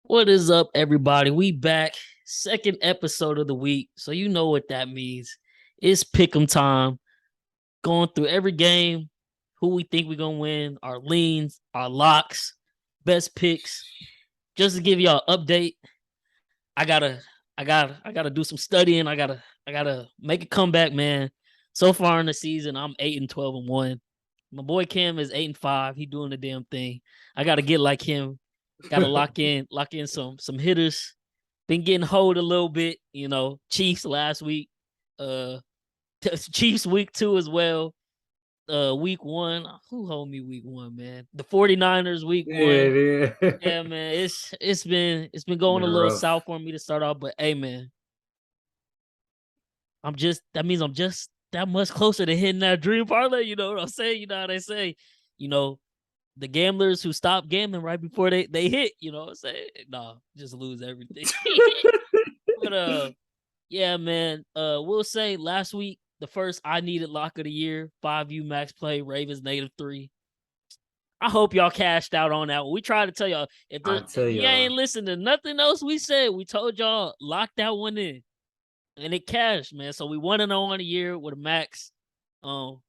What is up, everybody? We back. Second episode of the week. So you know what that means. It's pick'em time. Going through every game, who we think we're gonna win, our leans, our locks, best picks. Just to give y'all an update, I gotta do some studying. I gotta make a comeback, man. So far in the season, I'm 8-12-1. My boy Kam is 8-5. He doing the damn thing. I gotta get like him. Gotta lock in some hitters. Been getting hold a little bit, Chiefs last week. Chiefs week 2 as well. Week 1. Who hold me week 1, man? The 49ers week 1. Yeah. Yeah, man. It's been going a little rough. south for me to start off, but hey, man. That means I'm just that much closer to hitting that dream parlay. You know what I'm saying? You know how they say, the gamblers who stop gambling right before they hit, you know what I'm saying? Nah, just lose everything. But yeah, man. We'll say last week, the first I needed lock of the year, 5U max play, Ravens -3. I hope y'all cashed out on that one. We tried to tell y'all if you ain't listened to nothing else we said, we told y'all lock that one in. And it cashed, man. So we 1-0 on the year with a max. We'll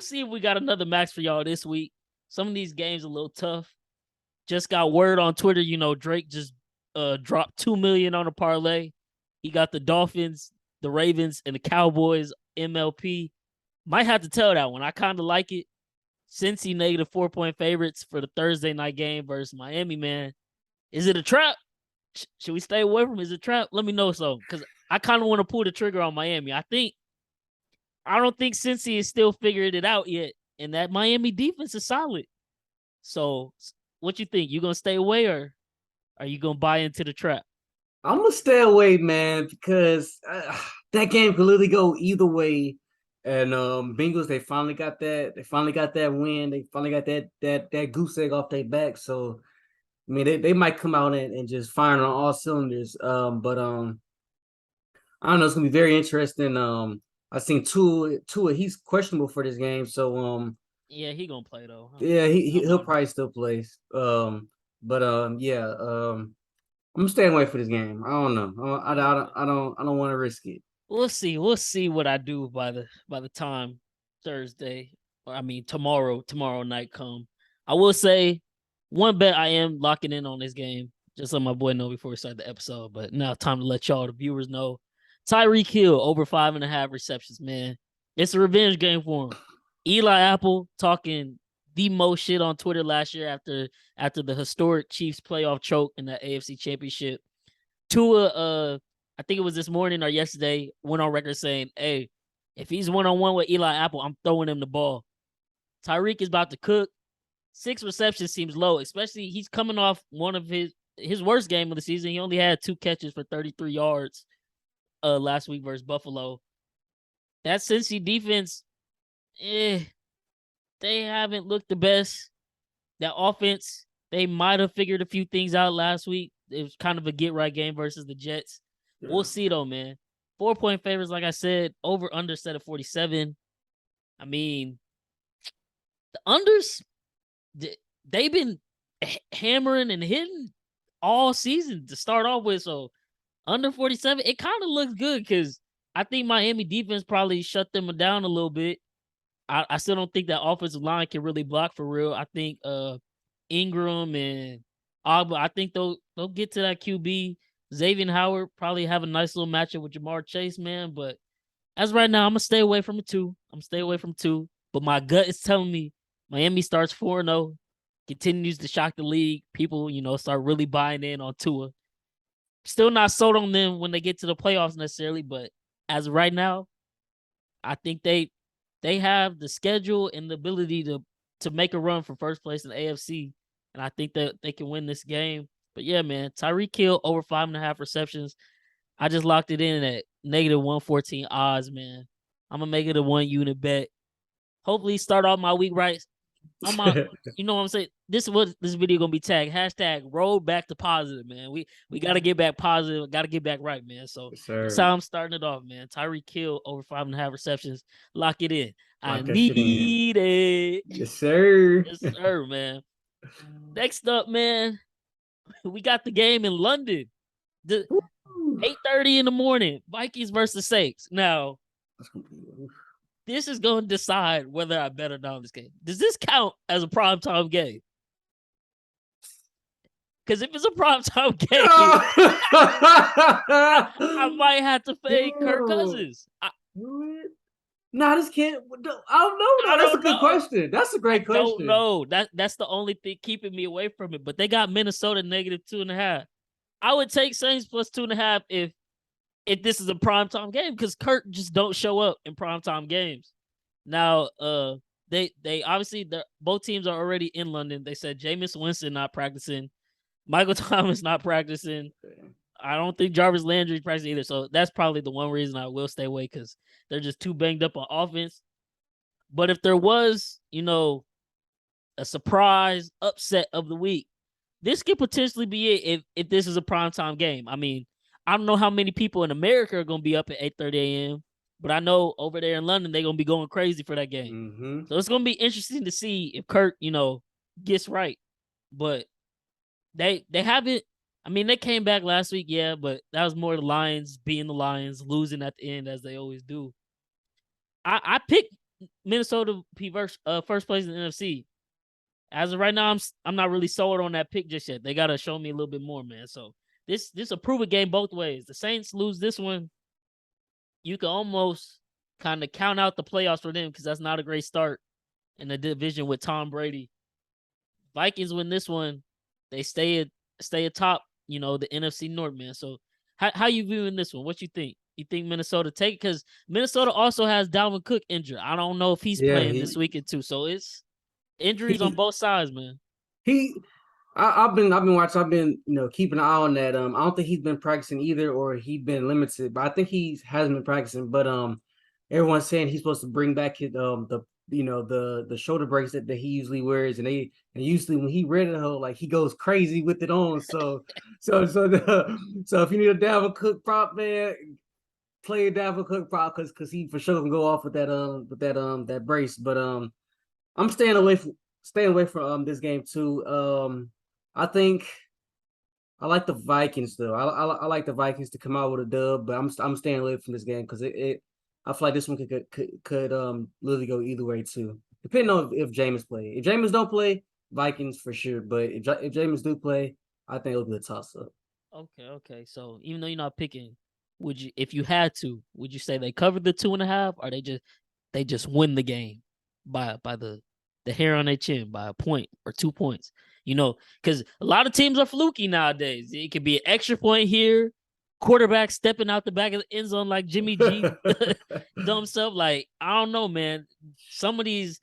see if we got another max for y'all this week. Some of these games are a little tough. Just got word on Twitter, Drake just dropped $2 million on a parlay. He got the Dolphins, the Ravens, and the Cowboys MLP. Might have to tell that one. I kind of like it. Cincy -4-point favorites for the Thursday night game versus Miami, man. Is it a trap? Should we stay away from it? Is it a trap? Let me know so, because I kind of want to pull the trigger on Miami. I don't think Cincy is still figuring it out yet. And that Miami defense is solid. So, what you think? You gonna stay away or are you gonna buy into the trap? I'm gonna stay away, man, because that game could literally go either way. And Bengals, they finally got that. They finally got that win. They finally got that goose egg off their back. So, I mean, they might come out and just firing on all cylinders. But I don't know. It's gonna be very interesting. I seen Tua, he's questionable for this game, so yeah, he gonna play though. Yeah, he'll probably still play. Yeah, I'm staying away for this game. I don't know. I don't want to risk it. We'll see. We'll see what I do by the time Thursday, or I mean tomorrow night come. I will say one bet I am locking in on this game. Just let my boy know before we start the episode. But now time to let y'all, the viewers, know. Tyreek Hill over 5.5 receptions, man. It's a revenge game for him. Eli Apple talking the most shit on Twitter last year after the historic Chiefs playoff choke in the AFC Championship. Tua, I think it was this morning or yesterday, went on record saying, hey, if he's one-on-one with Eli Apple, I'm throwing him the ball. Tyreek is about to cook. 6 receptions seems low, especially he's coming off one of his worst game of the season. He only had 2 catches for 33 yards last week versus Buffalo. That Cincy defense, they haven't looked the best. That offense, they might have figured a few things out last week. It was kind of a get-right game versus the Jets. Yeah. We'll see, though, man. 4-point favorites, like I said, over-under set of 47. I mean, the unders, they've been hammering and hitting all season to start off with, so under 47, it kind of looks good because I think Miami defense probably shut them down a little bit. I still don't think that offensive line can really block for real. I think Ingram and Agba, I think they'll get to that QB. Xavier Howard probably have a nice little matchup with Jamar Chase, man. But as right now, I'm gonna stay away from a 2. But my gut is telling me Miami starts 4-0, continues to shock the league. People, start really buying in on Tua. Still not sold on them when they get to the playoffs necessarily, but as of right now, I think they have the schedule and the ability to make a run for first place in the AFC, and I think that they can win this game. But yeah, man, Tyreek Hill over 5.5 receptions. I just locked it in at negative 114 odds, man. I'm gonna make it a 1 unit bet. Hopefully, start off my week right. On my, you know what I'm saying? This is what this video gonna be tagged. Hashtag roll back to positive, man. We gotta get back positive, gotta get back right, man. So Yes, that's sir. how I'm starting it off, man. Tyreek Hill over 5.5 receptions. Lock it in. I Lock that shit in. need it. Yes, sir. Yes, sir, man. Next up, man, we got the game in London. The Woo. 8:30 in the morning, Vikings versus Saints. Now, That's gonna be- this is going to decide whether I bet or not on this game. Does this count as a primetime game? Because if it's a primetime game, I might have to fade Kirk Yo. Cousins. Nah, this can't. I don't know. I That's a don't good know. question. That's a I great don't question. know. That's the only thing keeping me away from it. But they got Minnesota negative 2.5. I would take Saints plus 2.5 if this is a primetime game because Kirk just don't show up in primetime games. Now, they obviously both teams are already in London. They said Jameis Winston not practicing, Michael Thomas not practicing. I don't think Jarvis Landry's practicing either. So that's probably the one reason I will stay away because they're just too banged up on offense. But if there was, a surprise upset of the week, this could potentially be it if this is a primetime game. I mean, I don't know how many people in America are going to be up at 8:30 a.m., but I know over there in London, they're going to be going crazy for that game. Mm-hmm. So it's going to be interesting to see if Kirk, gets right. But they haven't. I mean, they came back last week, yeah, but that was more the Lions being the Lions, losing at the end as they always do. I picked Minnesota first place in the NFC. As of right now, I'm not really sold on that pick just yet. They gotta show me a little bit more, man. So this a prove it game both ways. The Saints lose this one, you can almost kind of count out the playoffs for them because that's not a great start in the division with Tom Brady. Vikings win this one, they stay atop, the NFC North, man. So how you viewing this one? What you think? You think Minnesota take it? Because Minnesota also has Dalvin Cook injured. I don't know if he's Yeah, playing this weekend too. So it's injuries on he both sides, man. he. I've been watching. I've been keeping an eye on that. I don't think he's been practicing either, or he's been limited. But I think he hasn't been practicing. But everyone's saying he's supposed to bring back his the shoulder brace that he usually wears, and usually when he read it, like he goes crazy with it on. So if you need a Dalvin Cook prop, man, play a Dalvin Cook prop because he for sure can go off with that brace. But I'm staying away from this game too. I think I like the Vikings though. I like the Vikings to come out with a dub, but I'm staying away from this game because I feel like this one could literally go either way too, depending on if Jameis play. If Jameis don't play, Vikings for sure. But if Jameis do play, I think it'll be a toss up. Okay. So even though you're not picking, would you, if you had to, would you say they covered the 2.5, or they just win the game by the hair on their chin by a point or 2 points? Because a lot of teams are fluky nowadays. It could be an extra point here, quarterback stepping out the back of the end zone like Jimmy G, dumb stuff. Like I don't know, man. Some of these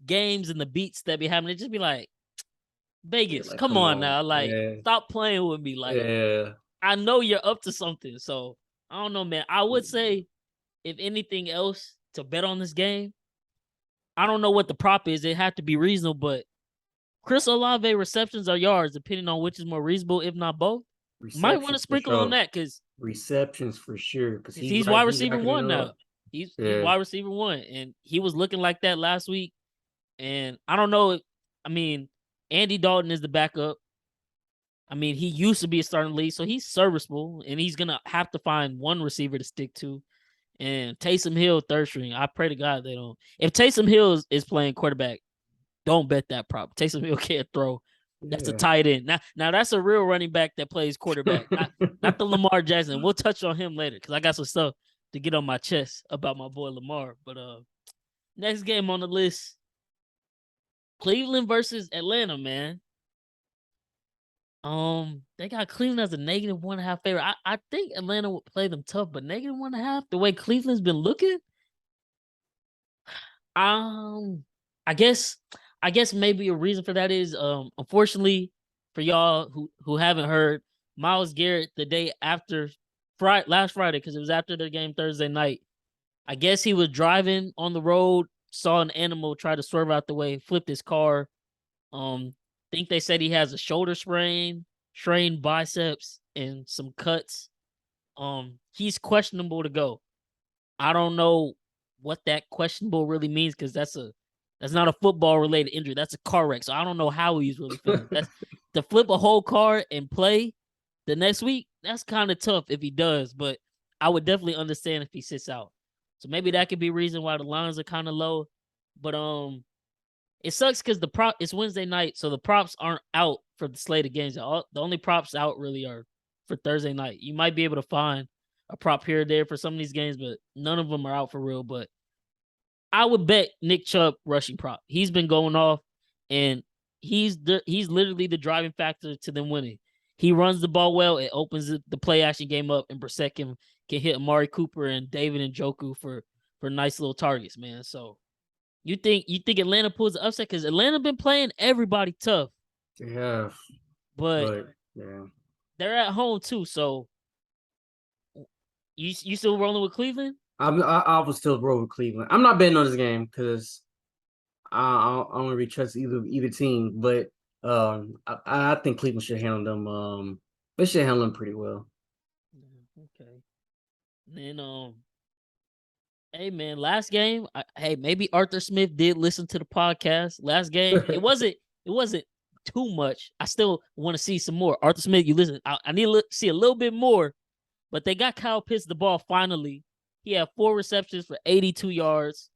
games and the beats that be happening, it just be like Yeah, Vegas, like come come on on, now, like yeah, stop playing with me. Like yeah. I know you're up to something. So I don't know, man. I would say if anything else to bet on this game, I don't know what the prop is. It had to be reasonable, but Chris Olave receptions or yards, depending on which is more reasonable, if not both. Might want to Receptions for sprinkle on sure. that because Receptions for sure, because he's wide he's receiver racking it one now. up. He's Yeah, wide receiver one, and he was looking like that last week. And I don't know. I mean, Andy Dalton is the backup. I mean, he used to be a starting lead, so he's serviceable, and he's gonna have to find one receiver to stick to. And Taysom Hill, third string. I pray to God they don't. If Taysom Hill is playing quarterback, don't bet that prop. Taysom Hill can't throw. That's a yeah. tight end. Now that's a real running back that plays quarterback. Not the Lamar Jackson. We'll touch on him later because I got some stuff to get on my chest about my boy Lamar. But next game on the list, Cleveland versus Atlanta, man. They got Cleveland as a negative 1.5 favorite. I think Atlanta would play them tough, but negative 1.5, the way Cleveland's been looking, um, I guess maybe a reason for that is unfortunately for y'all who haven't heard, Myles Garrett the day after last Friday, because it was after the game Thursday night. I guess he was driving on the road, saw an animal, tried to swerve out the way, flipped his car. Think they said he has a shoulder sprain, strained biceps, and some cuts. He's questionable to go. I don't know what that questionable really means, because that's not a football related injury. That's a car wreck. So I don't know how he's really feeling. That's to flip a whole car and play the next week. That's kind of tough if he does, but I would definitely understand if he sits out. So maybe that could be a reason why the lines are kind of low. But it sucks because it's Wednesday night, so the props aren't out for the slate of games. The only props out really are for Thursday night. You might be able to find a prop here or there for some of these games, but none of them are out for real. But I would bet Nick Chubb rushing prop. He's been going off, and he's literally the driving factor to them winning. He runs the ball well. It opens the play action game up, and Brissett can hit Amari Cooper and David Njoku for nice little targets, man. So you think Atlanta pulls the upset, because Atlanta been playing everybody tough. Yeah, but yeah, they're at home too. So you still rolling with Cleveland? I was still roll with Cleveland. I'm not betting on this game because I don't really trust either team, but I think Cleveland should handle them. They should handle them pretty well. Okay. And then hey man, last game. Maybe Arthur Smith did listen to the podcast. Last game, it wasn't too much. I still want to see some more. Arthur Smith, you listen. I need to see a little bit more, but they got Kyle Pitts the ball finally. He had 4 receptions for 82 yards.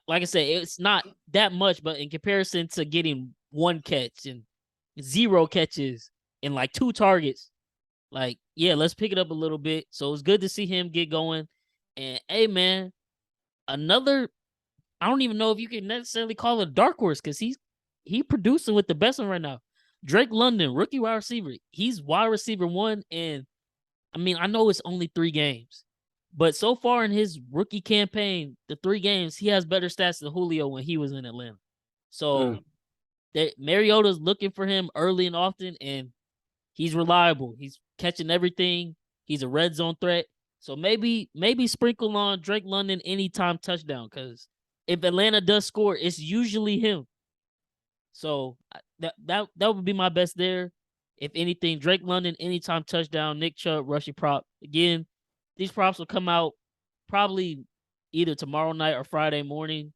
Like I said, it's not that much, but in comparison to getting 1 catch and 0 catches and like 2 targets, like, yeah, let's pick it up a little bit. So it's good to see him get going. And hey, man, I don't even know if you can necessarily call it a dark horse, because he producing with the best one right now. Drake London, rookie wide receiver. He's wide receiver 1, and I mean, I know it's only 3 games, but so far in his rookie campaign, the 3 games, he has better stats than Julio when he was in Atlanta. So Mariota's looking for him early and often, and he's reliable. He's catching everything. He's a red zone threat. So maybe sprinkle on Drake London anytime touchdown, because if Atlanta does score, it's usually him. So that would be my best there. If anything, Drake London anytime touchdown, Nick Chubb rushing prop. Again, these props will come out probably either tomorrow night or Friday morning.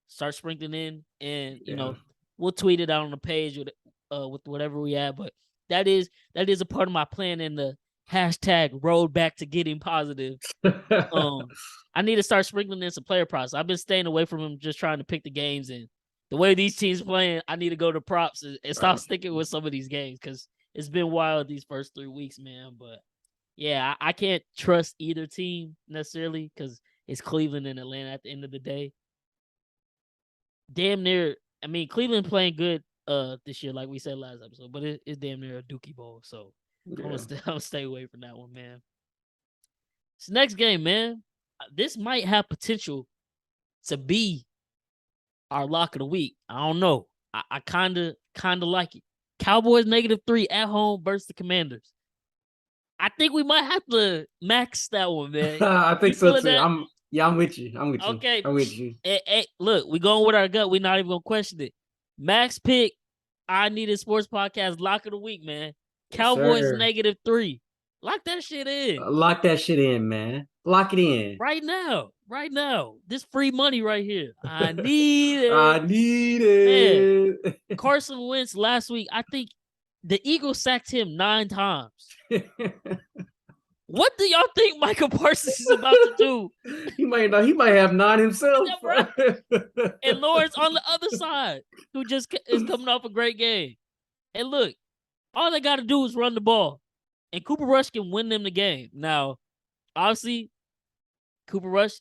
Start sprinkling in, and you know, we'll tweet it out on the page with whatever we have. But that is a part of my plan in the hashtag road back to getting positive. I need to start sprinkling in some player props. I've been staying away from them, just trying to pick the games, and the way these teams playing, I need to go to props and stop sticking with some of these games, because it's been wild these first 3 weeks, man. But yeah, I can't trust either team necessarily, because it's Cleveland and Atlanta at the end of the day. Damn near, I mean, Cleveland playing good this year, like we said last episode, but it's damn near a Dookie Bowl. So I'm gonna stay away from that one, man. This next game, man, this might have potential to be our lock of the week. I don't know. I kind of like it. Cowboys -3 at home versus the Commanders. I think we might have to max that one, man. I think so too. That? I'm with you. Okay. I'm with you. Hey, look, we going with our gut. We're not even gonna question it. Max pick. I Needed Sports Podcast lock of the week, man. Cowboys -3. Lock that shit in. Lock that shit in, man. Lock it in. Right now. This free money right here. I need it. I need it. Man, Carson Wentz last week, I think the Eagles sacked him 9 times. What do y'all think Michael Parsons is about to do? He might have 9 himself. Yeah, right. And Lawrence on the other side, who just is coming off a great game. And look, all they got to do is run the ball, and Cooper Rush can win them the game. Now, obviously, Cooper Rush,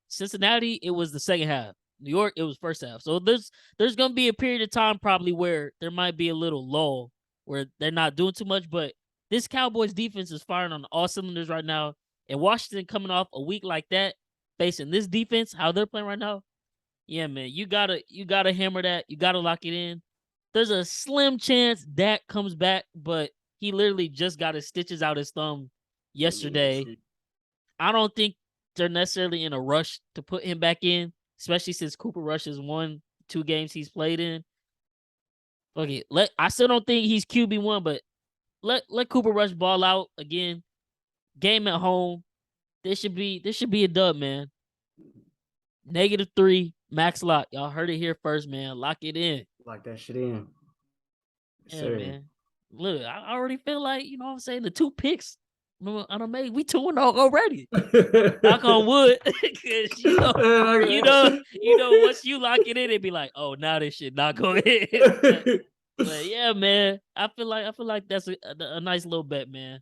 Cincinnati, it was the second half. New York, it was first half. So there's going to be a period of time probably where there might be a little lull where they're not doing too much, but this Cowboys defense is firing on all cylinders right now. And Washington coming off a week like that, facing this defense, how they're playing right now, yeah, man, you gotta hammer that. You gotta lock it in. There's a slim chance Dak comes back, but he literally just got his stitches out his thumb yesterday. I don't think they're necessarily in a rush to put him back in, especially since Cooper Rush has won 2 games he's played in. Okay, I still don't think he's QB1, but let Cooper Rush ball out again. Game at home. This should be a dub, man. -3 max lock. Y'all heard it here first, man. Lock it in. Lock that shit in. Yeah, Sir. man. Look, I already feel like, you know what I'm saying, the 2 picks I done made, we 2-0 already. Knock on wood. Cause once you lock it in, it'd be like, oh, now this shit not going in. But yeah, man. I feel like that's a nice little bet, man.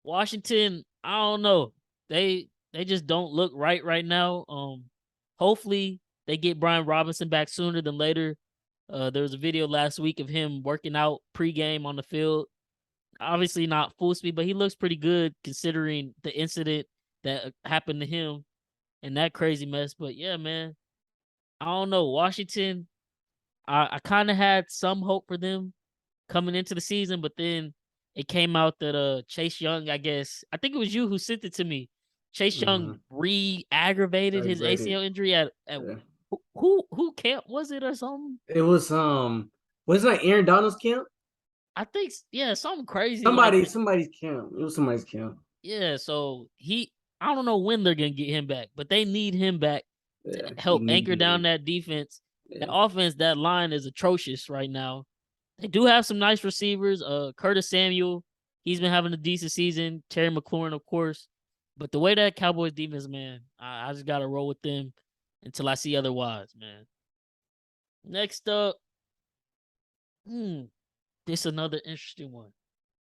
Washington, I don't know. They just don't look right now. Hopefully they get Brian Robinson back sooner than later. There was a video last week of him working out pregame on the field. Obviously not full speed, but he looks pretty good considering the incident that happened to him and that crazy mess. But yeah, man, I don't know. Washington, I kind of had some hope for them coming into the season, but then it came out that Chase Young, I think it was you who sent it to me. Chase Young re-aggravated his ACL injury at who camp was it or something? It was wasn't it like Aaron Donald's camp? I think something crazy. Somebody's camp. It was somebody's camp. Yeah, so I don't know when they're gonna get him back, but they need him back to help anchor down that defense. Yeah. That offense, that line is atrocious right now. They do have some nice receivers. Curtis Samuel, he's been having a decent season. Terry McLaurin, of course. But the way that Cowboys defense, man, I just gotta roll with them until I see otherwise, man. Next up, this is another interesting one.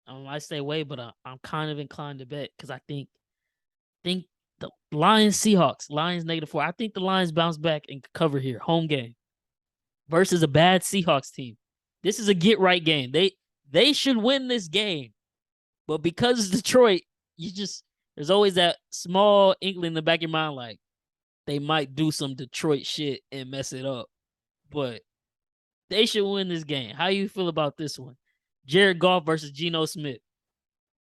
I might stay away, but I'm kind of inclined to bet because I think the Lions Seahawks, Lions -4. I think the Lions bounce back and cover here. Home game versus a bad Seahawks team. This is a get right game. They should win this game. But because it's Detroit, there's always that small inkling in the back of your mind like they might do some Detroit shit and mess it up. But they should win this game. How you feel about this one? Jared Goff versus Geno Smith.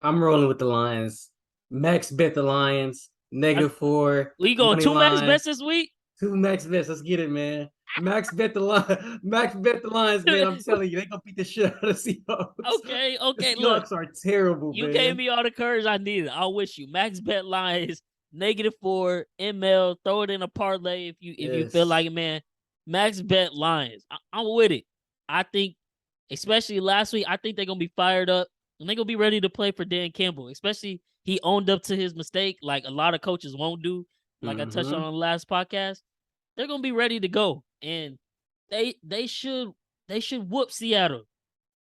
I'm rolling with the Lions. Max bet the Lions. -4. We going 2 max bets this week? 2 max bets. Let's get it, man. Max bet the Lions, man. I'm telling you, they gonna beat the shit out of the Seahawks. Okay. The Seahawks are terrible, you man. gave me all the courage I needed. I'll wish you. Max bet Lions, -4, ML, throw it in a parlay if you feel like it, man. Max bet Lions. I'm with it. I think, especially last week, I think they're gonna be fired up and they're gonna be ready to play for Dan Campbell. Especially he owned up to his mistake, like a lot of coaches won't do. Like I touched on the last podcast, they're gonna be ready to go, and they should whoop Seattle.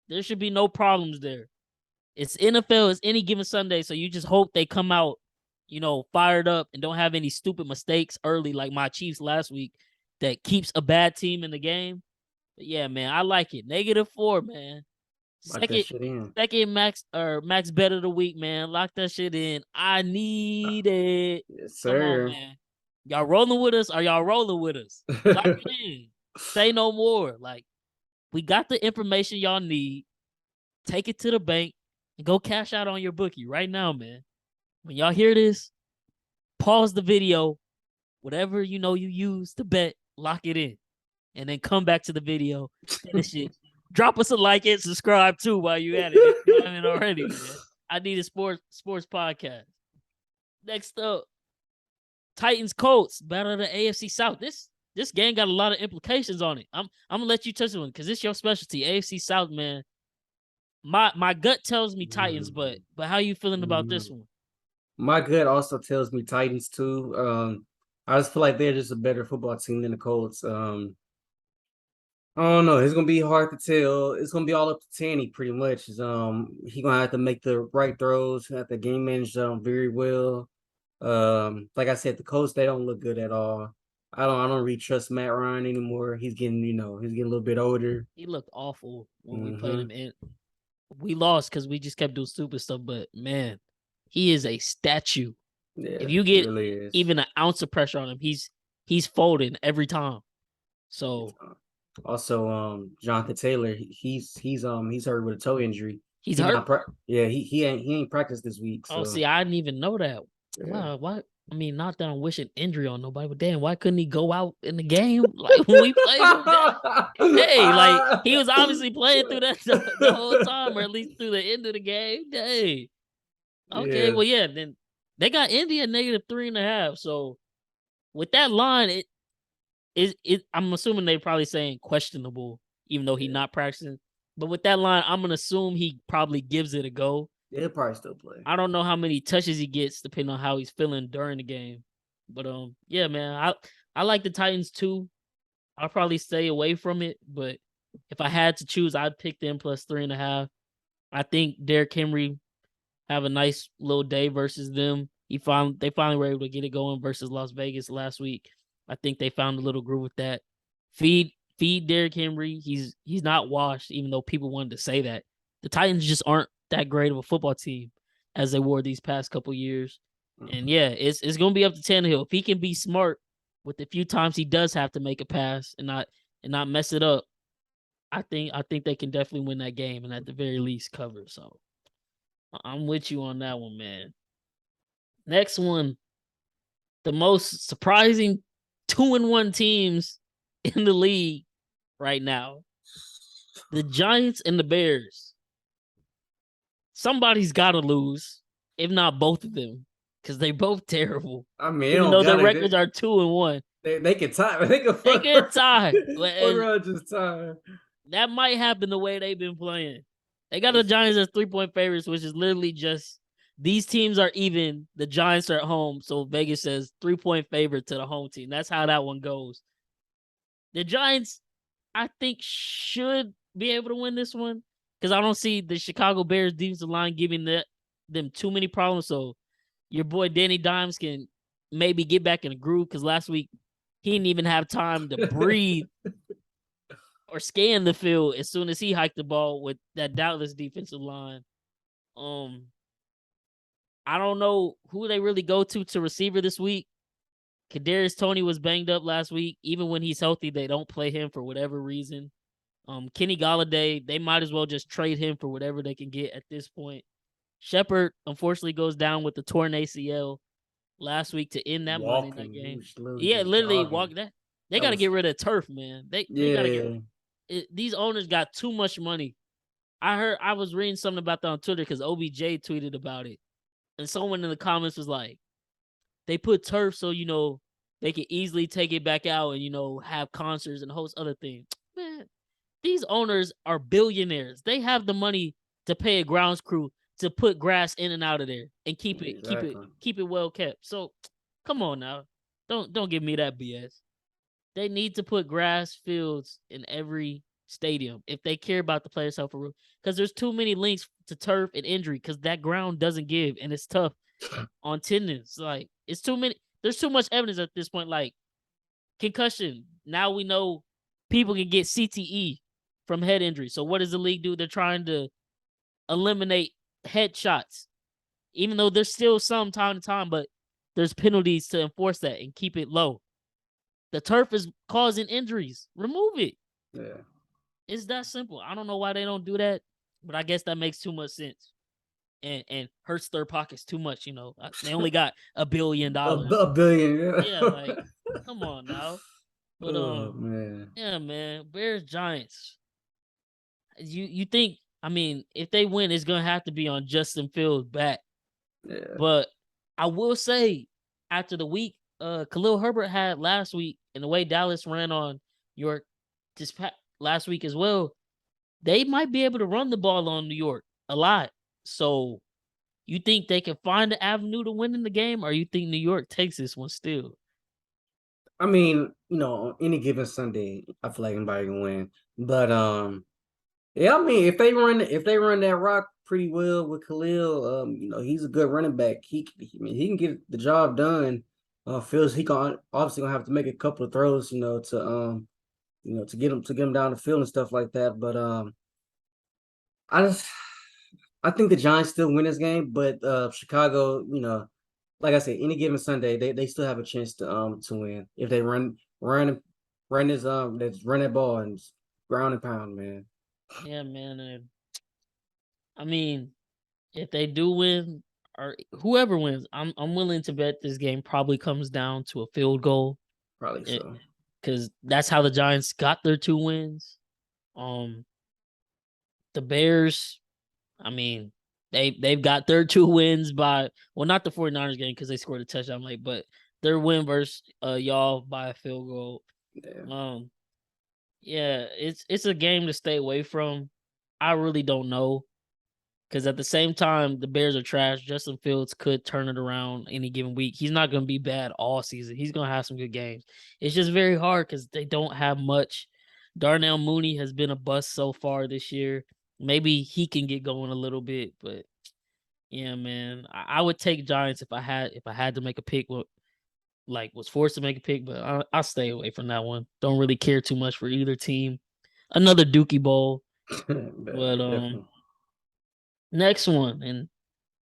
There should be no problems there. It's NFL. It's any given Sunday, so you just hope they come out, fired up and don't have any stupid mistakes early, like my Chiefs last week, that keeps a bad team in the game. But yeah, man, I like it. -4, man. Second max bet of the week, man. Lock that shit in. I need it. Yes, sir. Come on, man. Y'all rolling with us? Are y'all rolling with us? Lock it in. Say no more. Like, we got the information y'all need. Take it to the bank and go cash out on your bookie right now, man. When y'all hear this, pause the video. Whatever you use to bet, lock it in. And then come back to the video. Finish it. Drop us a like and subscribe too while you at it. If you haven't already, man. I need a sports podcast. Next up, Titans Colts battle of the AFC South. This game got a lot of implications on it. I'm gonna let you touch on it because it's your specialty. AFC South, man. My gut tells me Titans, but how you feeling about this one? My gut also tells me Titans too. I just feel like they're just a better football team than the Colts. I don't know. It's gonna be hard to tell. It's gonna be all up to Tanny pretty much. He gonna have to make the right throws, have to game manage very well. Like I said, the Colts, they don't look good at all. I don't really trust Matt Ryan anymore. He's getting a little bit older. He looked awful when we played him, and we lost because we just kept doing stupid stuff. But man, he is a statue. Yeah, if you get even an ounce of pressure on him, he's folding every time. So. Also, Jonathan Taylor, he's hurt with a toe injury. He's hurt. He ain't practiced this week. So. Oh, see, I didn't even know that. Wow, why? I mean, not that I'm wishing injury on nobody, but damn, why couldn't he go out in the game like when we played him? Hey, like he was obviously playing through that the whole time, or at least through the end of the game. Hey, okay, Yeah. well, yeah, then they got Indy at -3.5. So with that line, I'm assuming they're probably saying questionable, even though he's not practicing. But with that line, I'm gonna assume he probably gives it a go. He'll probably still play. I don't know how many touches he gets depending on how he's feeling during the game. But yeah, man, I like the Titans too. I'll probably stay away from it, but if I had to choose, I'd pick them +3.5. I think Derrick Henry have a nice little day versus them. They finally were able to get it going versus Las Vegas last week. I think they found a little groove with that. Feed Derrick Henry. He's not washed, even though people wanted to say that. The Titans just aren't that great of a football team as they were these past couple years. And yeah, it's gonna be up to Tannehill. If he can be smart with the few times he does have to make a pass and not mess it up, I think they can definitely win that game and at the very least cover. So I'm with you on that one, man. Next one, the most surprising 2-1 teams in the league right now. The Giants and the Bears. Somebody's got to lose, if not both of them, because they're both terrible. I mean, Even though their records are 2-1. They can tie. They can They fuck get tied. around just tie. That might happen the way they've been playing. They got the Giants as 3-point favorites, which is literally just these teams are even. The Giants are at home, so Vegas says 3-point favorite to the home team. That's how that one goes. The Giants, I think, should be able to win this one because I don't see the Chicago Bears defensive line giving them too many problems. So your boy Danny Dimes can maybe get back in the groove because last week he didn't even have time to breathe or scan the field as soon as he hiked the ball with that Dallas defensive line. I don't know who they really go to receiver this week. Kadarius Toney was banged up last week. Even when he's healthy, they don't play him for whatever reason. Kenny Golladay, they might as well just trade him for whatever they can get at this point. Shepard, unfortunately, goes down with the torn ACL last week to end that Monday night game. Yeah, literally walking that. They got to get rid of turf, man. They got to get these owners got too much money. I was reading something about that on Twitter because OBJ tweeted about it. And someone in the comments was like, they put turf so, they can easily take it back out and, have concerts and host other things. Man, these owners are billionaires. They have the money to pay a grounds crew to put grass in and out of there and keep it well kept. So come on now. Don't give me that BS. They need to put grass fields in every stadium if they care about the players' health, because there's too many links to turf and injury because that ground doesn't give and it's tough on tendons. Like it's too many. There's too much evidence at this point. Like concussion. Now we know people can get CTE from head injury. So what does the league do? They're trying to eliminate headshots, even though there's still some time to time, but there's penalties to enforce that and keep it low. The turf is causing injuries. Remove it. Yeah. It's that simple. I don't know why they don't do that, but I guess that makes too much sense. And hurts their pockets too much, They only got $1 billion. A billion, yeah. Like, come on now. But man. Yeah, man. Bears Giants. You think? I mean, if they win, it's gonna have to be on Justin Fields' back. Yeah. But I will say, after the week Khalil Herbert had last week, and the way Dallas ran on York last week as well, they might be able to run the ball on New York a lot. So you think they can find an avenue to win in the game, or you think New York takes this one still? I mean, on any given Sunday, I feel like anybody can win. But yeah, I mean, if they run that rock pretty well with Khalil, he's a good running back. He can get the job done. Feels he obviously gonna have to make a couple of throws, to get him down the field and stuff like that. But I think the Giants still win this game, but Chicago, like I said, any given Sunday, they still have a chance to win if they run that ball and ground and pound, man. Yeah, man. I mean, if they do win, or whoever wins, I'm willing to bet this game probably comes down to a field goal. Probably so. Because that's how the Giants got their 2 wins. The Bears, I mean, they've got their 2 wins by not the 49ers game because they scored a touchdown late, but their win versus y'all by a field goal. Yeah. Yeah, it's a game to stay away from. I really don't know. Because at the same time, the Bears are trash. Justin Fields could turn it around any given week. He's not going to be bad all season. He's going to have some good games. It's just very hard because they don't have much. Darnell Mooney has been a bust so far this year. Maybe he can get going a little bit, but yeah, man, I would take Giants if I had to make a pick. Was forced to make a pick, but I'll stay away from that one. Don't really care too much for either team. Another Dookie Bowl, but Definitely. next one, and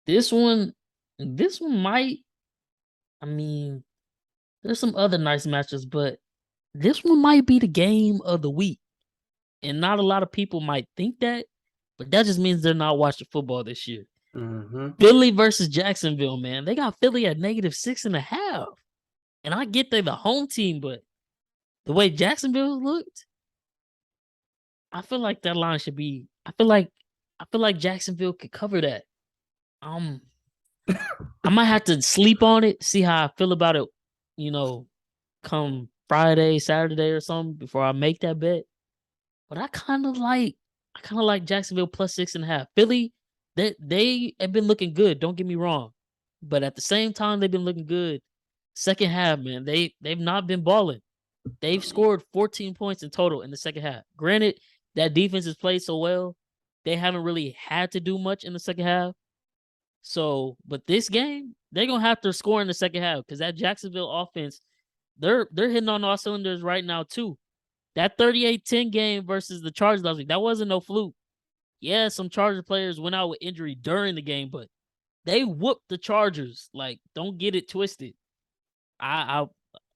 this one might. I mean, there's some other nice matches, but this one might be the game of the week, and not a lot of people might think that, but that just means they're not watching football this year. Mm-hmm. Philly versus Jacksonville, man. They got Philly at -6.5. And I get they're the home team, but the way Jacksonville looked, I feel like that line should be. I feel like Jacksonville could cover that. I might have to sleep on it, see how I feel about it, come Friday, Saturday or something before I make that bet. But I kind of like Jacksonville +6.5. Philly, they have been looking good. Don't get me wrong, but at the same time, they've been looking good. Second half, man, they've not been balling. They've scored 14 points in total in the second half. Granted, that defense has played so well, they haven't really had to do much in the second half. So, but this game, they're gonna have to score in the second half because that Jacksonville offense, they're hitting on all cylinders right now too. That 38-10 game versus the Chargers last week, that wasn't no fluke. Yeah, some Charger players went out with injury during the game, but they whooped the Chargers. Like, don't get it twisted. I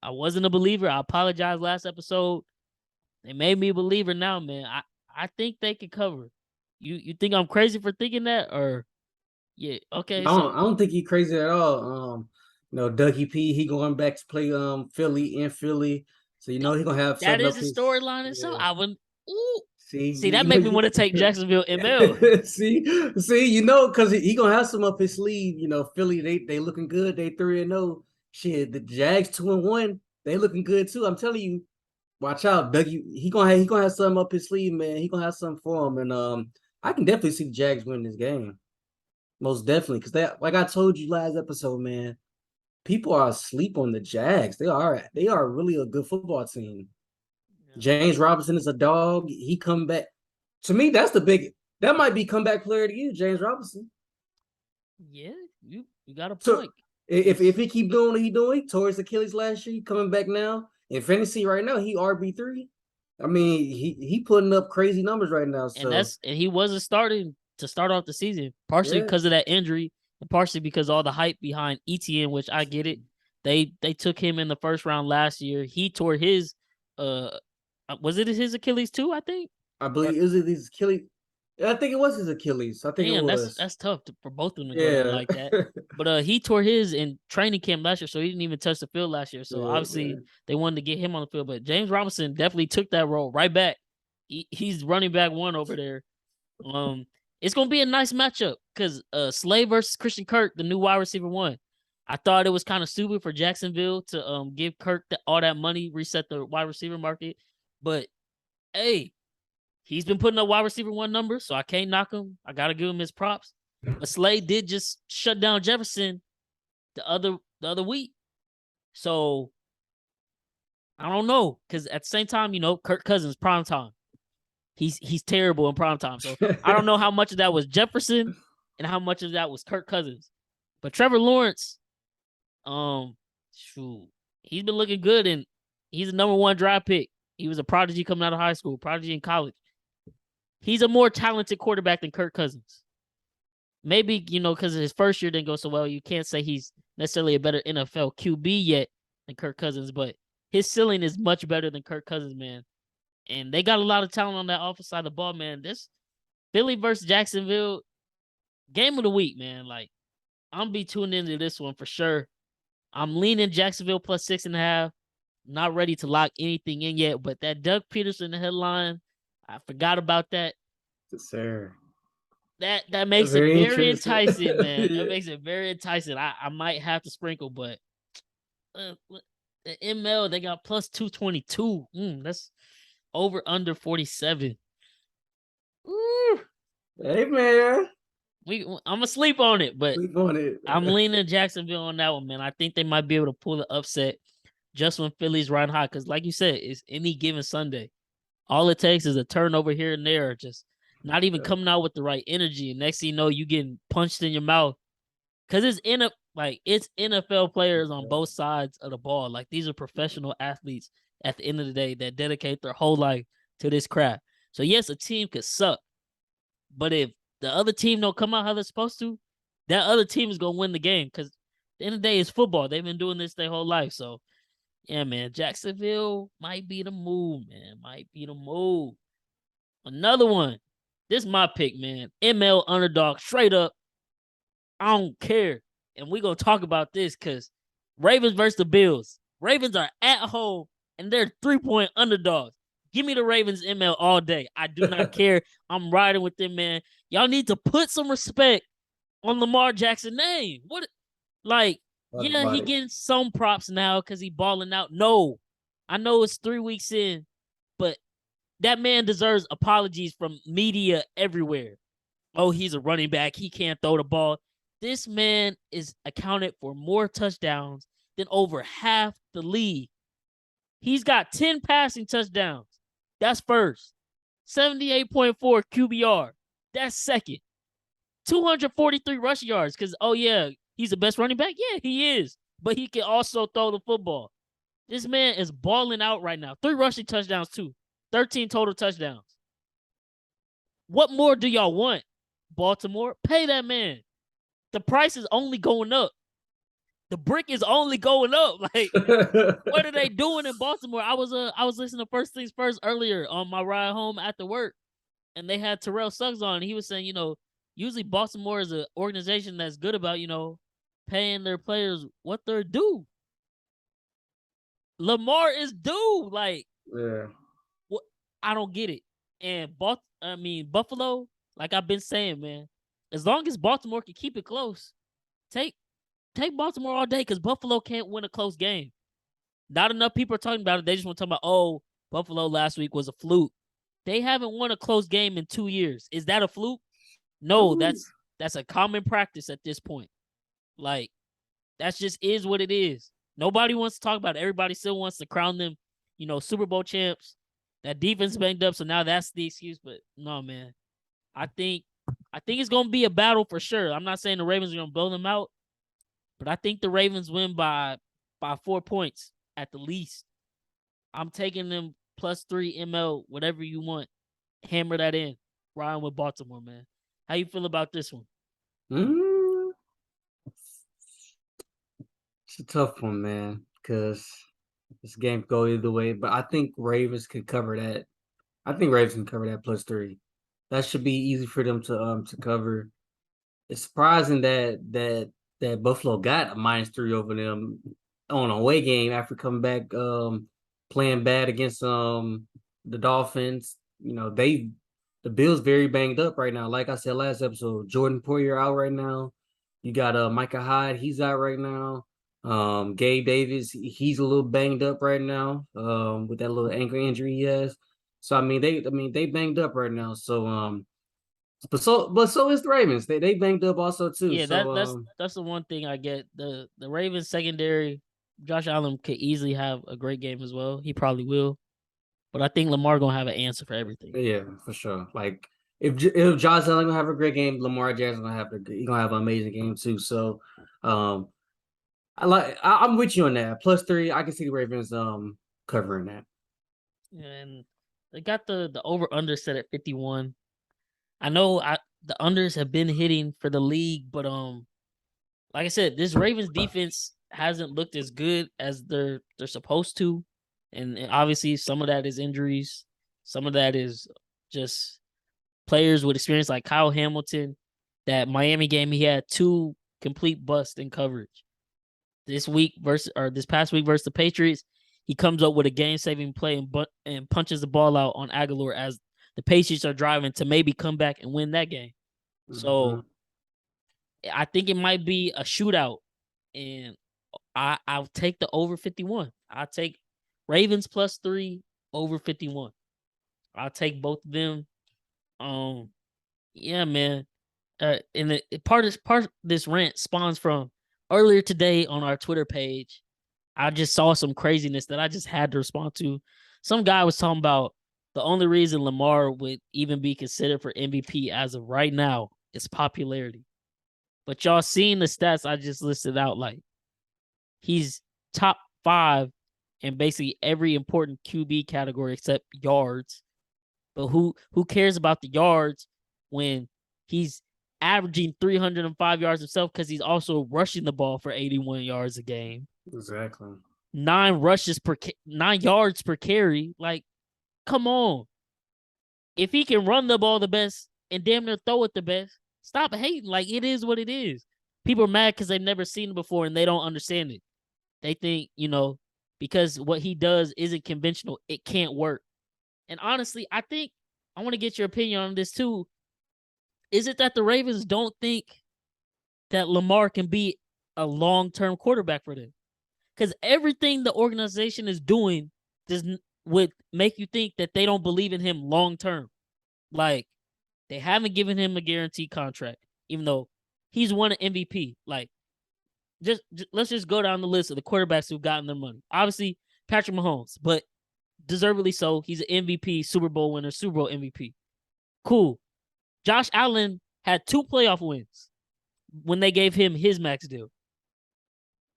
wasn't a believer. I apologize last episode. They made me a believer now, man. I think they can cover. You think I'm crazy for thinking that, or yeah? Okay, so I don't think he's crazy at all. Dougie P, he going back to play Philly in Philly. So he gonna have that something is up a his storyline itself. I wouldn't. Ooh, see, see, that make me want to take Jacksonville ML. because he gonna have some up his sleeve. Philly, they looking good. They 3-0. Shit, the Jags 2-1. They looking good too. I'm telling you, watch out, Dougie. He gonna have something up his sleeve, man. He gonna have something for him. And I can definitely see the Jags win this game. Most definitely, because like I told you last episode, man, people are asleep on the Jags. They are really a good football team. Yeah. James Robinson is a dog. He come back. To me, that might be comeback player to you, James Robinson. Yeah, you got a So point. if he keep doing what he doing, towards Achilles last year, he coming back now. In fantasy right now, he RB3. I mean, he putting up crazy numbers right now. So And he wasn't starting to start off the season, partially yeah, because of that injury, and partially because all the hype behind ETN, which I get it. They took him in the first round last year. He tore his was it his Achilles too, I think? I Or, believe is it his Achilles. I think it was his Achilles. I think it damn, was. that's tough for both of them to go down Yeah. like that. But he tore his in training camp last year, so he didn't even touch the field last year. So Yeah, obviously man. they wanted to get him on the field. But James Robinson definitely took that role right back. He's running back one over there. It's gonna be a nice matchup because Slay versus Christian Kirk, the new wide receiver one. I thought it was kind of stupid for Jacksonville to give Kirk all that money, reset the wide receiver market. But hey, he's been putting up wide receiver one numbers, so I can't knock him. I gotta give him his props. But Slay did just shut down Jefferson the other week. So I don't know. Cause at the same time, Kirk Cousins, prime time. He's terrible in prime time. So I don't know how much of that was Jefferson and how much of that was Kirk Cousins. But Trevor Lawrence, shoot, he's been looking good and he's a number one draft pick. He was a prodigy coming out of high school, prodigy in college. He's a more talented quarterback than Kirk Cousins. Maybe, because his first year didn't go so well, you can't say he's necessarily a better NFL QB yet than Kirk Cousins, but his ceiling is much better than Kirk Cousins, man. And they got a lot of talent on that offensive side of the ball, man. This Philly versus Jacksonville game of the week, man. Like, I'm be tuned into this one for sure. I'm leaning Jacksonville plus 6.5. Not ready to lock anything in yet, but that Doug Peterson headline, I forgot about that. Yes, sir. That makes it Very very interesting. enticing, man. That Yeah. makes it very enticing. I might have to sprinkle, but the ML they got plus 222. That's over under 47. Ooh, Hey, man. I'm asleep on it, but Sleep on it. I'm leaning Jacksonville on that one, man. I think they might be able to pull the upset just when Philly's riding hot. Because, like you said, it's any given Sunday. All it takes is a turnover here and there, just not even coming out with the right energy. And next thing you know, you getting punched in your mouth. Because it's NFL players on both sides of the ball. Like these are professional athletes at the end of the day that dedicate their whole life to this craft. So yes, a team could suck, but if the other team don't come out how they're supposed to, that other team is gonna win the game. Because at the end of the day, it's football. They've been doing this their whole life. So yeah, man, Jacksonville might be the move, man. Might be the move. Another one. This is my pick, man. ML underdog, straight up. I don't care. And we gonna talk about this because Ravens versus the Bills. Ravens are at home and they're 3-point underdogs. Give me the Ravens ML all day. I do not care. I'm riding with them, man. Y'all need to put some respect on Lamar Jackson name. What like, Talk yeah, about he it. getting some props now because he balling out. No. I know it's 3 weeks in, but that man deserves apologies from media everywhere. Oh, he's a running back. He can't throw the ball. This man is accounted for more touchdowns than over half the league. He's got 10 passing touchdowns. That's first. 78.4 QBR. That's second. 243 rushing yards. Because, oh, yeah, he's the best running back. Yeah, he is. But he can also throw the football. This man is balling out right now. 3 rushing touchdowns, too. 13 total touchdowns. What more do y'all want? Baltimore, pay that man. The price is only going up. The brick is only going up. Like, what are they doing in Baltimore? I was listening to First Things First earlier on my ride home after work, and they had Terrell Suggs on, and he was saying, usually Baltimore is an organization that's good about, paying their players what they're due. Lamar is due. Like, Yeah. what? I don't get it. And Buffalo, like I've been saying, man, as long as Baltimore can keep it close, take Baltimore all day because Buffalo can't win a close game. Not enough people are talking about it. They just want to talk about, oh, Buffalo last week was a fluke. They haven't won a close game in 2 years. Is that a fluke? No, that's a common practice at this point. Like, that's just is what it is. Nobody wants to talk about it. Everybody still wants to crown them, Super Bowl champs. That defense banged up, so now that's the excuse. But no, man. I think it's gonna be a battle for sure. I'm not saying the Ravens are gonna blow them out, but I think the Ravens win by 4 points at the least. I'm taking them plus 3 ML, whatever you want. Hammer that in. Ryan with Baltimore, man. How you feel about this one? It's a tough one, man, because this game could go either way. But I think Ravens can cover that. I think Ravens can cover that plus 3. That should be easy for them to cover. It's surprising that Buffalo got a -3 over them on a away game after coming back playing bad against the Dolphins. The Bills very banged up right now. Like I said last episode, Jordan Poyer out right now. You got Micah Hyde, he's out right now. Gabe Davis, he's a little banged up right now with that little ankle injury he has. So they banged up right now. So but so is the Ravens. They banged up also too. Yeah, So that's the one thing I get. The Ravens secondary, Josh Allen could easily have a great game as well. He probably will. But I think Lamar gonna have an answer for everything. yeah, for sure. Like if Josh Allen gonna have a great game, Lamar Jackson gonna have an amazing game too. So I'm with you on that. Plus 3, I can see the Ravens covering that. And they got the over under set at 51. I know the unders have been hitting for the league, but like I said, this Ravens defense hasn't looked as good as they're supposed to. And obviously some of that is injuries. Some of that is just players with experience like Kyle Hamilton. That Miami game, he had 2 complete bust in coverage. This past week versus the Patriots, he comes up with a game-saving play and punches the ball out on Aguilar as the Patriots are driving to maybe come back and win that game. So I think it might be a shootout, and I'll take the over 51. I'll take Ravens +3 over 51. I'll take both of them. Yeah, man. And part of this rant spawns from earlier today on our Twitter page. I just saw some craziness that I just had to respond to. Some guy was talking about the only reason Lamar would even be considered for MVP as of right now is popularity. But y'all seen the stats I just listed out, like he's top 5 in basically every important QB category except yards. But who cares about the yards when he's averaging 305 yards himself because he's also rushing the ball for 81 yards a game. Exactly. 9 yards per carry. Like, come on. If he can run the ball the best and damn near throw it the best, stop hating. Like, it is what it is. People are mad because they've never seen it before and they don't understand it. They think, because what he does isn't conventional, it can't work. And honestly, I think I want to get your opinion on this too. Is it that the Ravens don't think that Lamar can be a long-term quarterback for them? Because everything the organization is doing would make you think that they don't believe in him long-term. Like, they haven't given him a guaranteed contract, even though he's won an MVP. Like, let's just go down the list of the quarterbacks who've gotten their money. Obviously, Patrick Mahomes, but deservedly so. He's an MVP, Super Bowl winner, Super Bowl MVP. Cool. Josh Allen had 2 playoff wins when they gave him his max deal.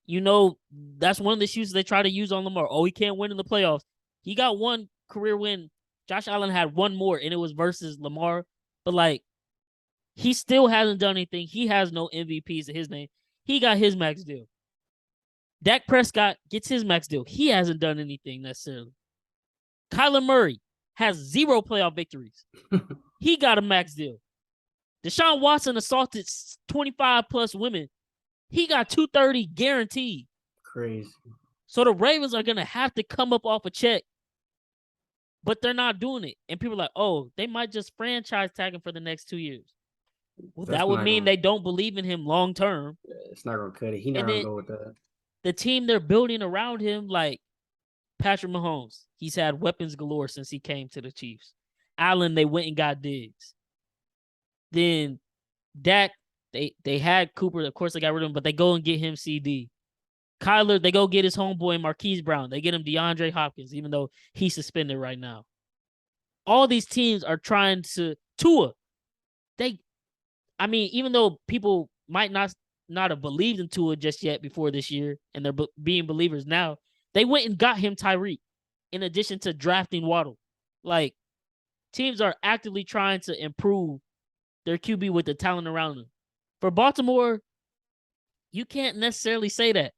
That's one of the issues they try to use on Lamar. Oh, he can't win in the playoffs. He got 1 career win. Josh Allen had 1 more, and it was versus Lamar. But, like, he still hasn't done anything. He has no MVPs in his name. He got his max deal. Dak Prescott gets his max deal. He hasn't done anything necessarily. Kyler Murray has 0 playoff victories. He got a max deal. Deshaun Watson assaulted 25 plus women. He got 230 guaranteed. Crazy. So the Ravens are going to have to come up off a check, but they're not doing it. And people are like, oh, they might just franchise tag him for the next 2 years. Well, that would mean they don't believe in him long term. It's not going to cut it. He's not going to go with that. The team they're building around him, like Patrick Mahomes, he's had weapons galore since he came to the Chiefs. Allen, they went and got Diggs. Then Dak, they had Cooper. Of course, they got rid of him, but they go and get him CD. Kyler, they go get his homeboy Marquise Brown. They get him DeAndre Hopkins, even though he's suspended right now. All these teams are trying to Tua. Even though people might not have believed in Tua just yet before this year, and they're being believers now, they went and got him Tyreek in addition to drafting Waddle. Like, teams are actively trying to improve their QB with the talent around them. For Baltimore, you can't necessarily say that.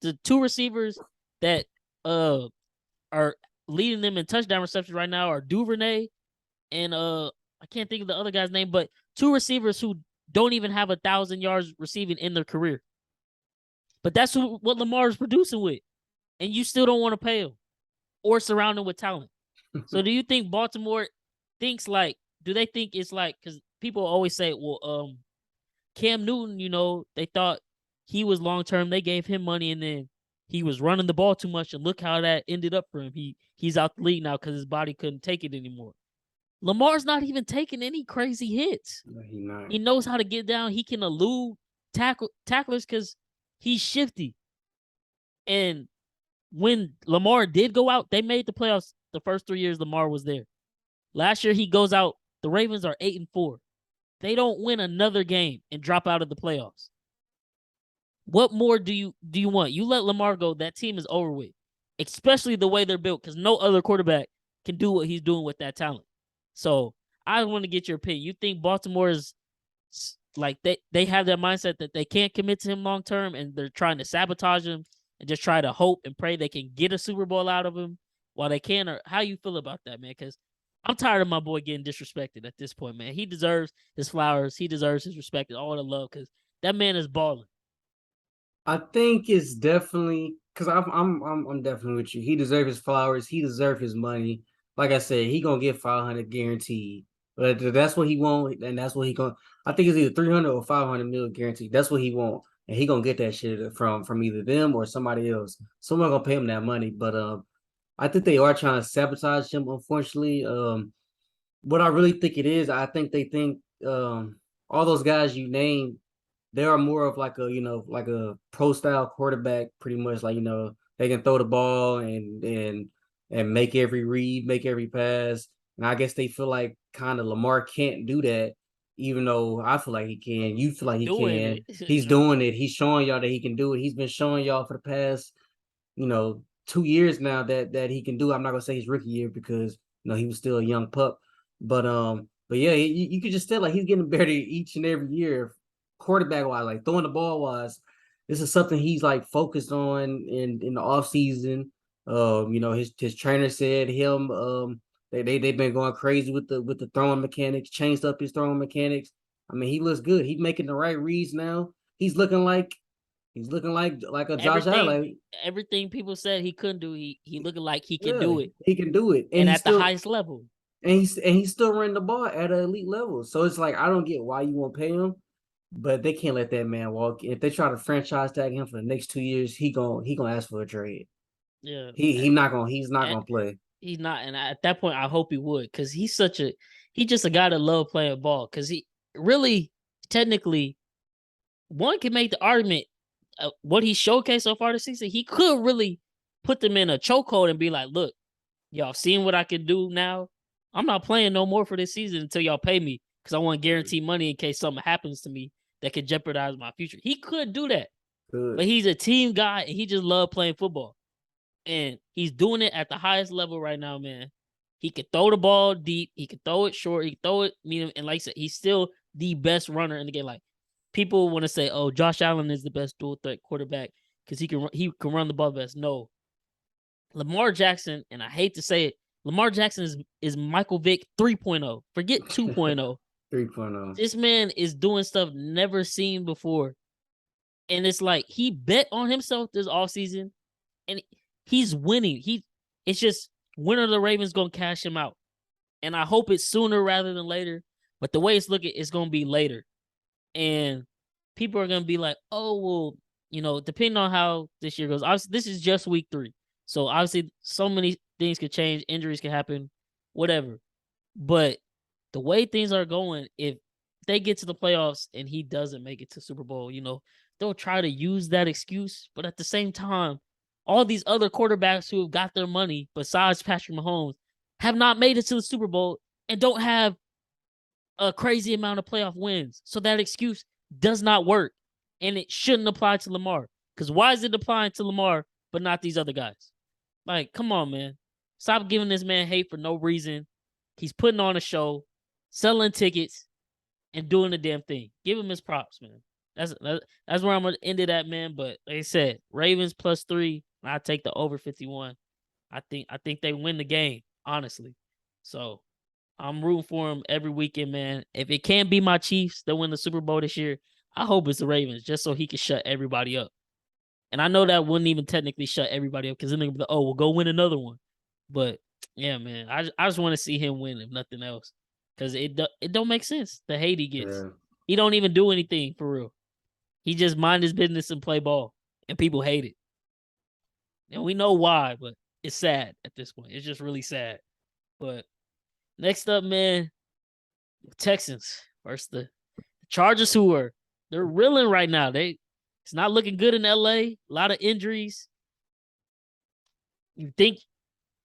The 2 receivers that are leading them in touchdown receptions right now are Duvernay and I can't think of the other guy's name, but 2 receivers who don't even have 1,000 yards receiving in their career. But that's what Lamar is producing with. And you still don't want to pay him or surround him with talent. So do you think Baltimore thinks do they think it's because people always say, well, Cam Newton, they thought he was long-term. They gave him money, and then he was running the ball too much, and look how that ended up for him. He's out the league now because his body couldn't take it anymore. Lamar's not even taking any crazy hits. No, he's not. He knows how to get down. He can elude tacklers because he's shifty. And when Lamar did go out, they made the playoffs the first 3 years Lamar was there. Last year he goes out, the Ravens are 8-4. They don't win another game and drop out of the playoffs. What more do you want? You let Lamar go, that team is over with. Especially the way they're built, because no other quarterback can do what he's doing with that talent. So I want to get your opinion. You think Baltimore is they have that mindset that they can't commit to him long term, and they're trying to sabotage him and just try to hope and pray they can get a Super Bowl out of him while they can? Or how you feel about that, man? Because I'm tired of my boy getting disrespected at this point, man. He deserves his flowers. He deserves his respect and all the love, because That man is balling. I think it's definitely because I'm definitely with you. He deserves his flowers. He deserves his money. Like I said, he gonna get 500 guaranteed. But that's what he want, and that's what he gonna. I think it's either 300 or 500 mil guaranteed. That's what he want, and he gonna get that shit from either them or somebody else. Someone gonna pay him that money. But I think they are trying to sabotage him. Unfortunately, what I really think it is, I think they think all those guys you named, they are more of like a like a pro style quarterback, pretty much like they can throw the ball and make every read, make every pass. And I guess they feel like kind of Lamar can't do that, even though I feel like he can. You feel like he Doing can. it. He's doing it. He's showing y'all that he can do it. He's been showing y'all for the past 2 years now that he can do. I'm not gonna say his rookie year because he was still a young pup, but yeah, you could just tell like he's getting better each and every year, quarterback wise, like throwing the ball wise. This is something he's like focused on in the off season. His trainer said they've been going crazy with the throwing mechanics, changed up his throwing mechanics. I mean, he looks good. He's making the right reads now. He's looking like a Josh everything Allen. everything people said he couldn't do, he looking like he can Yeah, do it, he can do it, and and he's at the still highest level. he's still running the ball at an elite level. So it's like I don't get why you won't pay him, but they can't let that man walk. If they try to franchise tag him for the next 2 years, he gonna ask for a trade. Yeah, He's not gonna play. he's not, and at that point, I hope he would, because he's just a guy that love playing ball. Because he really, technically, one can make the argument what he showcased so far this season. He could really put them in a chokehold and be like, "Look, y'all seen what I can do now. I'm not playing no more for this season until y'all pay me because I want guaranteed money in case something happens to me that could jeopardize my future." He could do that, but Good. he's a team guy and he just love playing football. And he's doing it at the highest level right now, man. He can throw the ball deep. He can throw it short. He can throw it medium. And like I said, he's still the best runner in the game. Like people want to say, "Oh, Josh Allen is the best dual threat quarterback because he can run the ball best." No, Lamar Jackson, and I hate to say it, Lamar Jackson is Michael Vick 3.0. Forget 2.0. 3.0. This man is doing stuff never seen before. And it's like he bet on himself this offseason and he's winning. It's just when are the Ravens gonna cash him out? And I hope it's sooner rather than later. But the way it's looking, it's gonna be later. And people are gonna be like, "Oh, well, depending on how this year goes, obviously this is just week 3. So obviously so many things could change, injuries could happen, whatever. But the way things are going, if they get to the playoffs and he doesn't make it to Super Bowl, they'll try to use that excuse. But at the same time, all these other quarterbacks who have got their money, besides Patrick Mahomes, have not made it to the Super Bowl and don't have a crazy amount of playoff wins. So that excuse does not work. And it shouldn't apply to Lamar. Because why is it applying to Lamar, but not these other guys? Like, come on, man. Stop giving this man hate for no reason. He's putting on a show, selling tickets, and doing the damn thing. Give him his props, man. That's where I'm gonna end it at, man. But like I said, Ravens +3. I take the over 51. I think they win the game, honestly. So I'm rooting for him every weekend, man. If it can't be my Chiefs that win the Super Bowl this year, I hope it's the Ravens, just so he can shut everybody up. And I know that wouldn't even technically shut everybody up because then they'll be like, "Oh, we'll go win another one." But yeah, man, I just want to see him win, if nothing else, because it don't make sense the hate he gets. Yeah. He don't even do anything for real. He just mind his business and play ball, and people hate it. And we know why, but it's sad at this point. It's just really sad. But next up, man, Texans versus the Chargers, they're reeling right now. It's not looking good in LA. A lot of injuries. You think,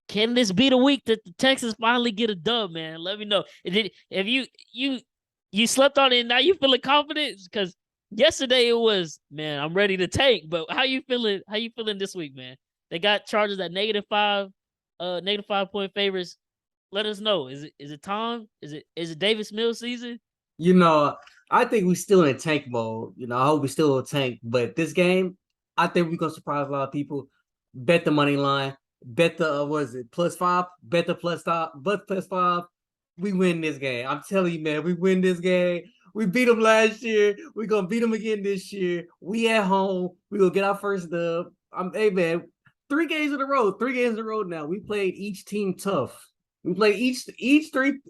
can this be the week that the Texans finally get a dub, man? Let me know. If you slept on it and now you feeling confident? Because yesterday it was, man, I'm ready to tank. But how you feeling? How you feeling this week, man? They got Chargers at -5, -5 point favorites. Let us know. Is it time? Is it Davis Mills season? You know, I think we still in tank mode. I hope we still in tank. But this game, I think we're gonna surprise a lot of people. Bet the money line. Bet the what is it, +5? Bet the plus stop, but +5. We win this game. I'm telling you, man, we win this game. We beat them last year. We're gonna beat them again this year. We at home. We gonna get our first dub. Hey man, 3 games in a row. 3 games in a row now. We played each team tough. We played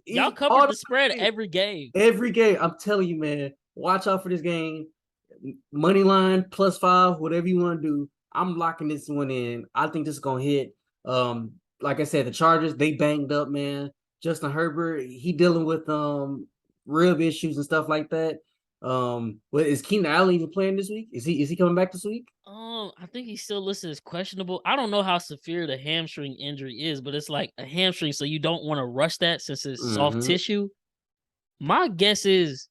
Y'all all covered the spread the every game. every game. I'm telling you, man. Watch out for this game. Money line +5, whatever you want to do. I'm locking this one in. I think this is gonna hit. Like I said, the Chargers, they banged up, man. Justin Herbert, he dealing with rib issues and stuff like that. What is Keenan Allen even playing this week? Is he coming back this week? I think he's still listed as questionable. I don't know how severe the hamstring injury is, but it's like a hamstring, so you don't want to rush that since it's soft tissue. My guess is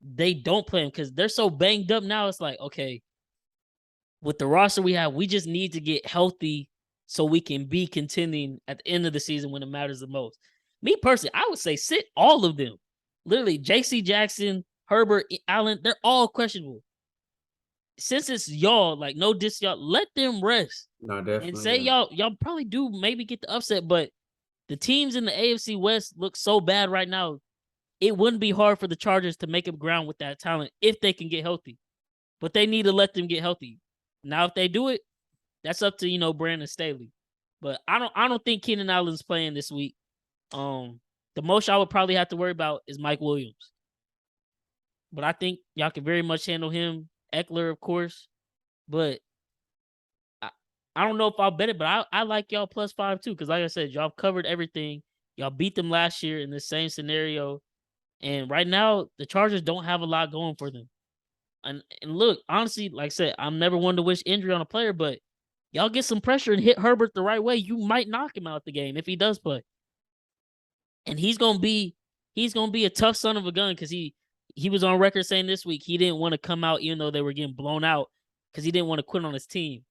they don't play him because they're so banged up now. It's like, okay, with the roster we have, we just need to get healthy so we can be contending at the end of the season when it matters the most. Me personally, I would say sit all of them. Literally, J.C. Jackson, Herbert, Allen, they're all questionable. Since it's y'all, like no diss y'all, let them rest. No, definitely. And say y'all probably do maybe get the upset, but the teams in the AFC West look so bad right now. It wouldn't be hard for the Chargers to make up ground with that talent if they can get healthy. But they need to let them get healthy. Now, if they do it, that's up to Brandon Staley. But I don't think Keenan Allen's playing this week. The most I would probably have to worry about is Mike Williams. But I think y'all can very much handle him. Eckler, of course. But I don't know if I'll bet it, but I like y'all +5 too. Because like I said, y'all covered everything. Y'all beat them last year in the same scenario. And right now, the Chargers don't have a lot going for them. And look, honestly, like I said, I'm never one to wish injury on a player, but y'all get some pressure and hit Herbert the right way, you might knock him out the game if he does play. And he's gonna be a tough son of a gun because he was on record saying this week he didn't want to come out even though they were getting blown out because he didn't want to quit on his team.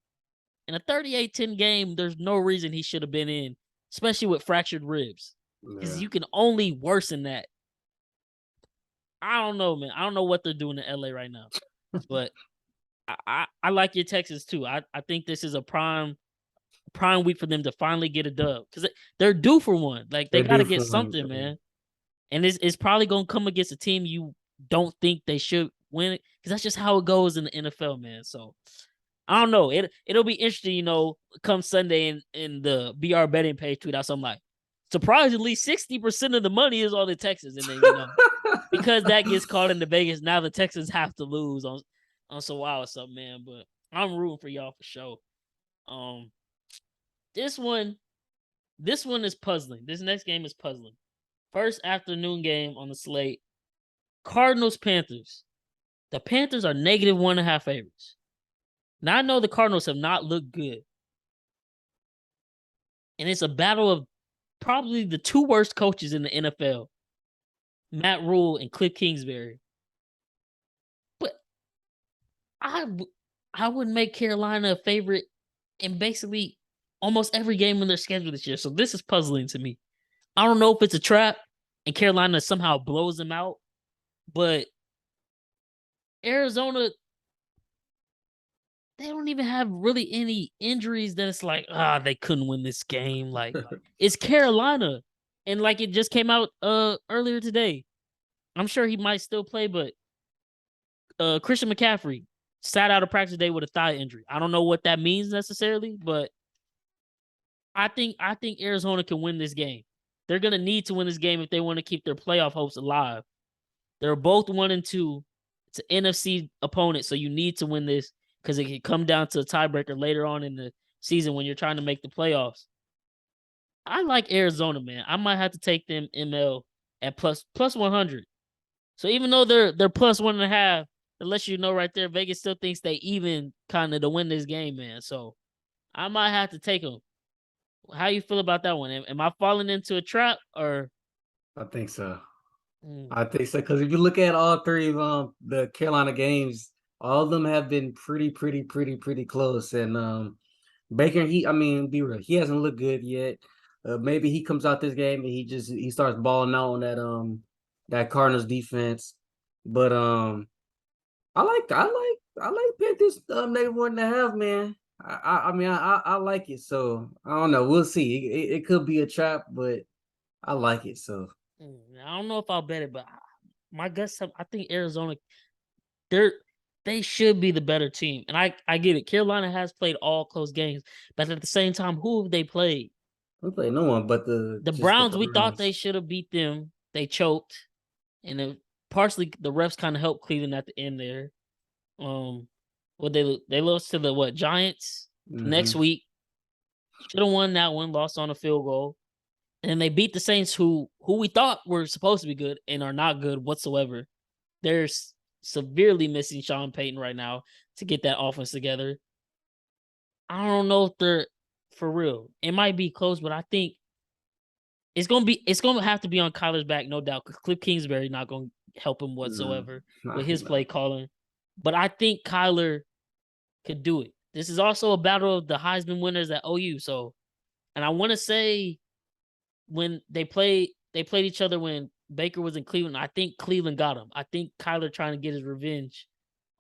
In a 38-10 game, there's no reason he should have been in, especially with fractured ribs, because you can only worsen that. I don't know, man. I don't know what they're doing in LA right now, but I like your Texans too. I think this is a prime week for them to finally get a dub because they're due for one. Like they got to get something, man. And it's probably gonna come against a team you don't think they should win it because that's just how it goes in the NFL, man. So I don't know. It'll be interesting, come Sunday in the BR betting page tweet out something like surprisingly 60% of the money is on the Texans, and then because that gets caught in the Vegas, now the Texans have to lose on some wild or something, man. But I'm rooting for y'all for sure. This one is puzzling. This next game is puzzling. First afternoon game on the slate. Cardinals Panthers. The Panthers are -1.5 favorites. Now I know the Cardinals have not looked good. And it's a battle of probably the two worst coaches in the NFL. Matt Rule and Cliff Kingsbury. But I would make Carolina a favorite in basically almost every game in their schedule this year. So this is puzzling to me. I don't know if it's a trap and Carolina somehow blows them out, but Arizona, they don't even have really any injuries that it's like, they couldn't win this game. Like, it's Carolina. And like it just came out earlier today. I'm sure he might still play, but Christian McCaffrey sat out of practice today with a thigh injury. I don't know what that means necessarily, but I think Arizona can win this game. They're gonna need to win this game if they want to keep their playoff hopes alive. They're both 1-2. It's an NFC opponent, so you need to win this because it can come down to a tiebreaker later on in the season when you're trying to make the playoffs. I like Arizona, man. I might have to take them ML at plus 100. So even though they're +1.5, it lets you know right there, Vegas still thinks they even kind of to win this game, man. So I might have to take them. How you feel about that one? Am I falling into a trap or? I think so. I think so because if you look at all three of the Carolina games, all of them have been pretty close. And Baker, be real, he hasn't looked good yet. Maybe he comes out this game and he starts balling out on that Cardinals defense. But I like Panthers -1.5, man. I like it. So I don't know. We'll see. It could be a trap, but I like it. So I don't know if I'll bet it, but my guess, I think Arizona, they should be the better team. And I get it. Carolina has played all close games, but at the same time, who have they played? We play no one but The the Browns, we thought they Browns. should have beat them. They choked, and partially the refs kind of helped Cleveland at the end there. What they lost to the Giants next Mm-hmm. week. Should have won that one. Lost on a field goal, and they beat the Saints, who we thought were supposed to be good and are not good whatsoever. They're severely missing Sean Payton right now to get that offense together. I don't know if they're for real. It might be close, but I think it's gonna have to be on Kyler's back, no doubt, because Cliff Kingsbury not gonna help him whatsoever with his play calling. But I think Kyler could do it. This is also a battle of the Heisman winners at OU. So, and I want to say when they played each other when Baker was in Cleveland, I think Cleveland got him. I think Kyler trying to get his revenge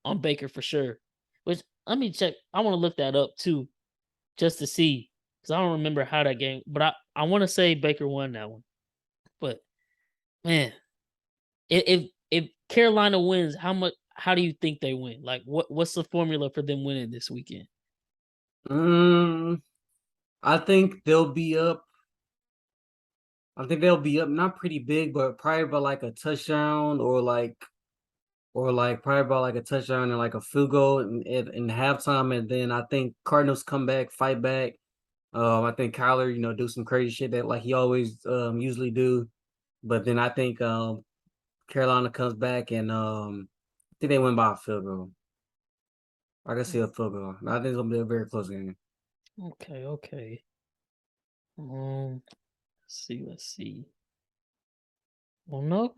on Baker for sure. Which let me check. I want to look that up too, just to see, because I don't remember how that game. But I want to say Baker won that one. But man, if Carolina wins, how do you think they win? Like what's the formula for them winning this weekend? I think they'll be up. I think they'll be up, not pretty big, but probably by like a touchdown or probably about like a touchdown and like a field goal in halftime, and then I think Cardinals come back, fight back. I think Kyler, do some crazy shit that like he always usually do, but then I think Carolina comes back and I think they win by a field goal. I can see a field goal. I think it's gonna be a very close game. Okay. Let's see. Well, no,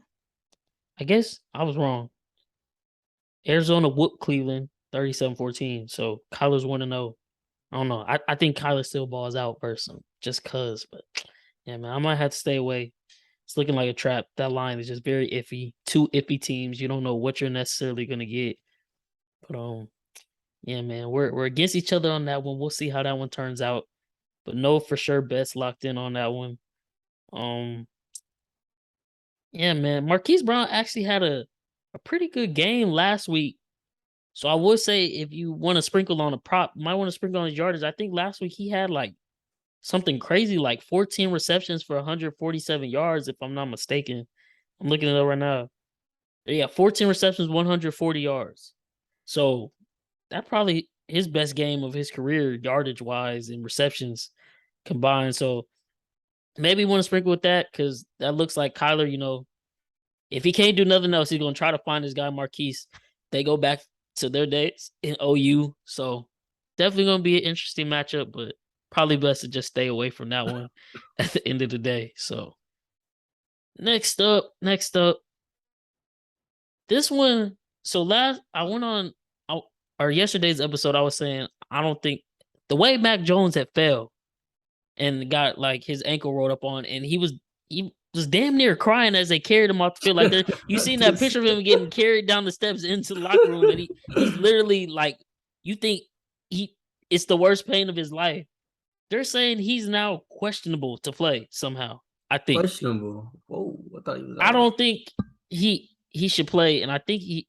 I guess I was wrong. Arizona whooped Cleveland 37-14. So Kyler's 1-0. I don't know. I think Kyler still balls out versus him just cause. But yeah, man, I might have to stay away. It's looking like a trap. That line is just very iffy. Two iffy teams. You don't know what you're necessarily gonna get. But yeah, man, we're against each other on that one. We'll see how that one turns out. But no for sure bets locked in on that one. Um yeah, man. Marquise Brown actually had a pretty good game last week. So I would say if you want to sprinkle on a prop, might want to sprinkle on his yardage. I think last week he had like something crazy, like 14 receptions for 147 yards, if I'm not mistaken. I'm looking it up right now. Yeah, 14 receptions, 140 yards. So that probably his best game of his career, yardage wise and receptions combined. So maybe want to sprinkle with that because that looks like Kyler, if he can't do nothing else, he's gonna try to find his guy Marquise. They go back to their days in OU, so definitely gonna be an interesting matchup, but probably best to just stay away from that one at the end of the day. So next up, this one. So last I went on our yesterday's episode, I was saying I don't think the way Mac Jones had fell and got like his ankle rolled up on, and he was damn near crying as they carried him off the field. Like you seen that picture of him getting carried down the steps into the locker room, and he's literally like, you think it's the worst pain of his life. They're saying he's now questionable to play somehow. I think Questionable. Oh, I thought he was I out. don't think he should play, and I think he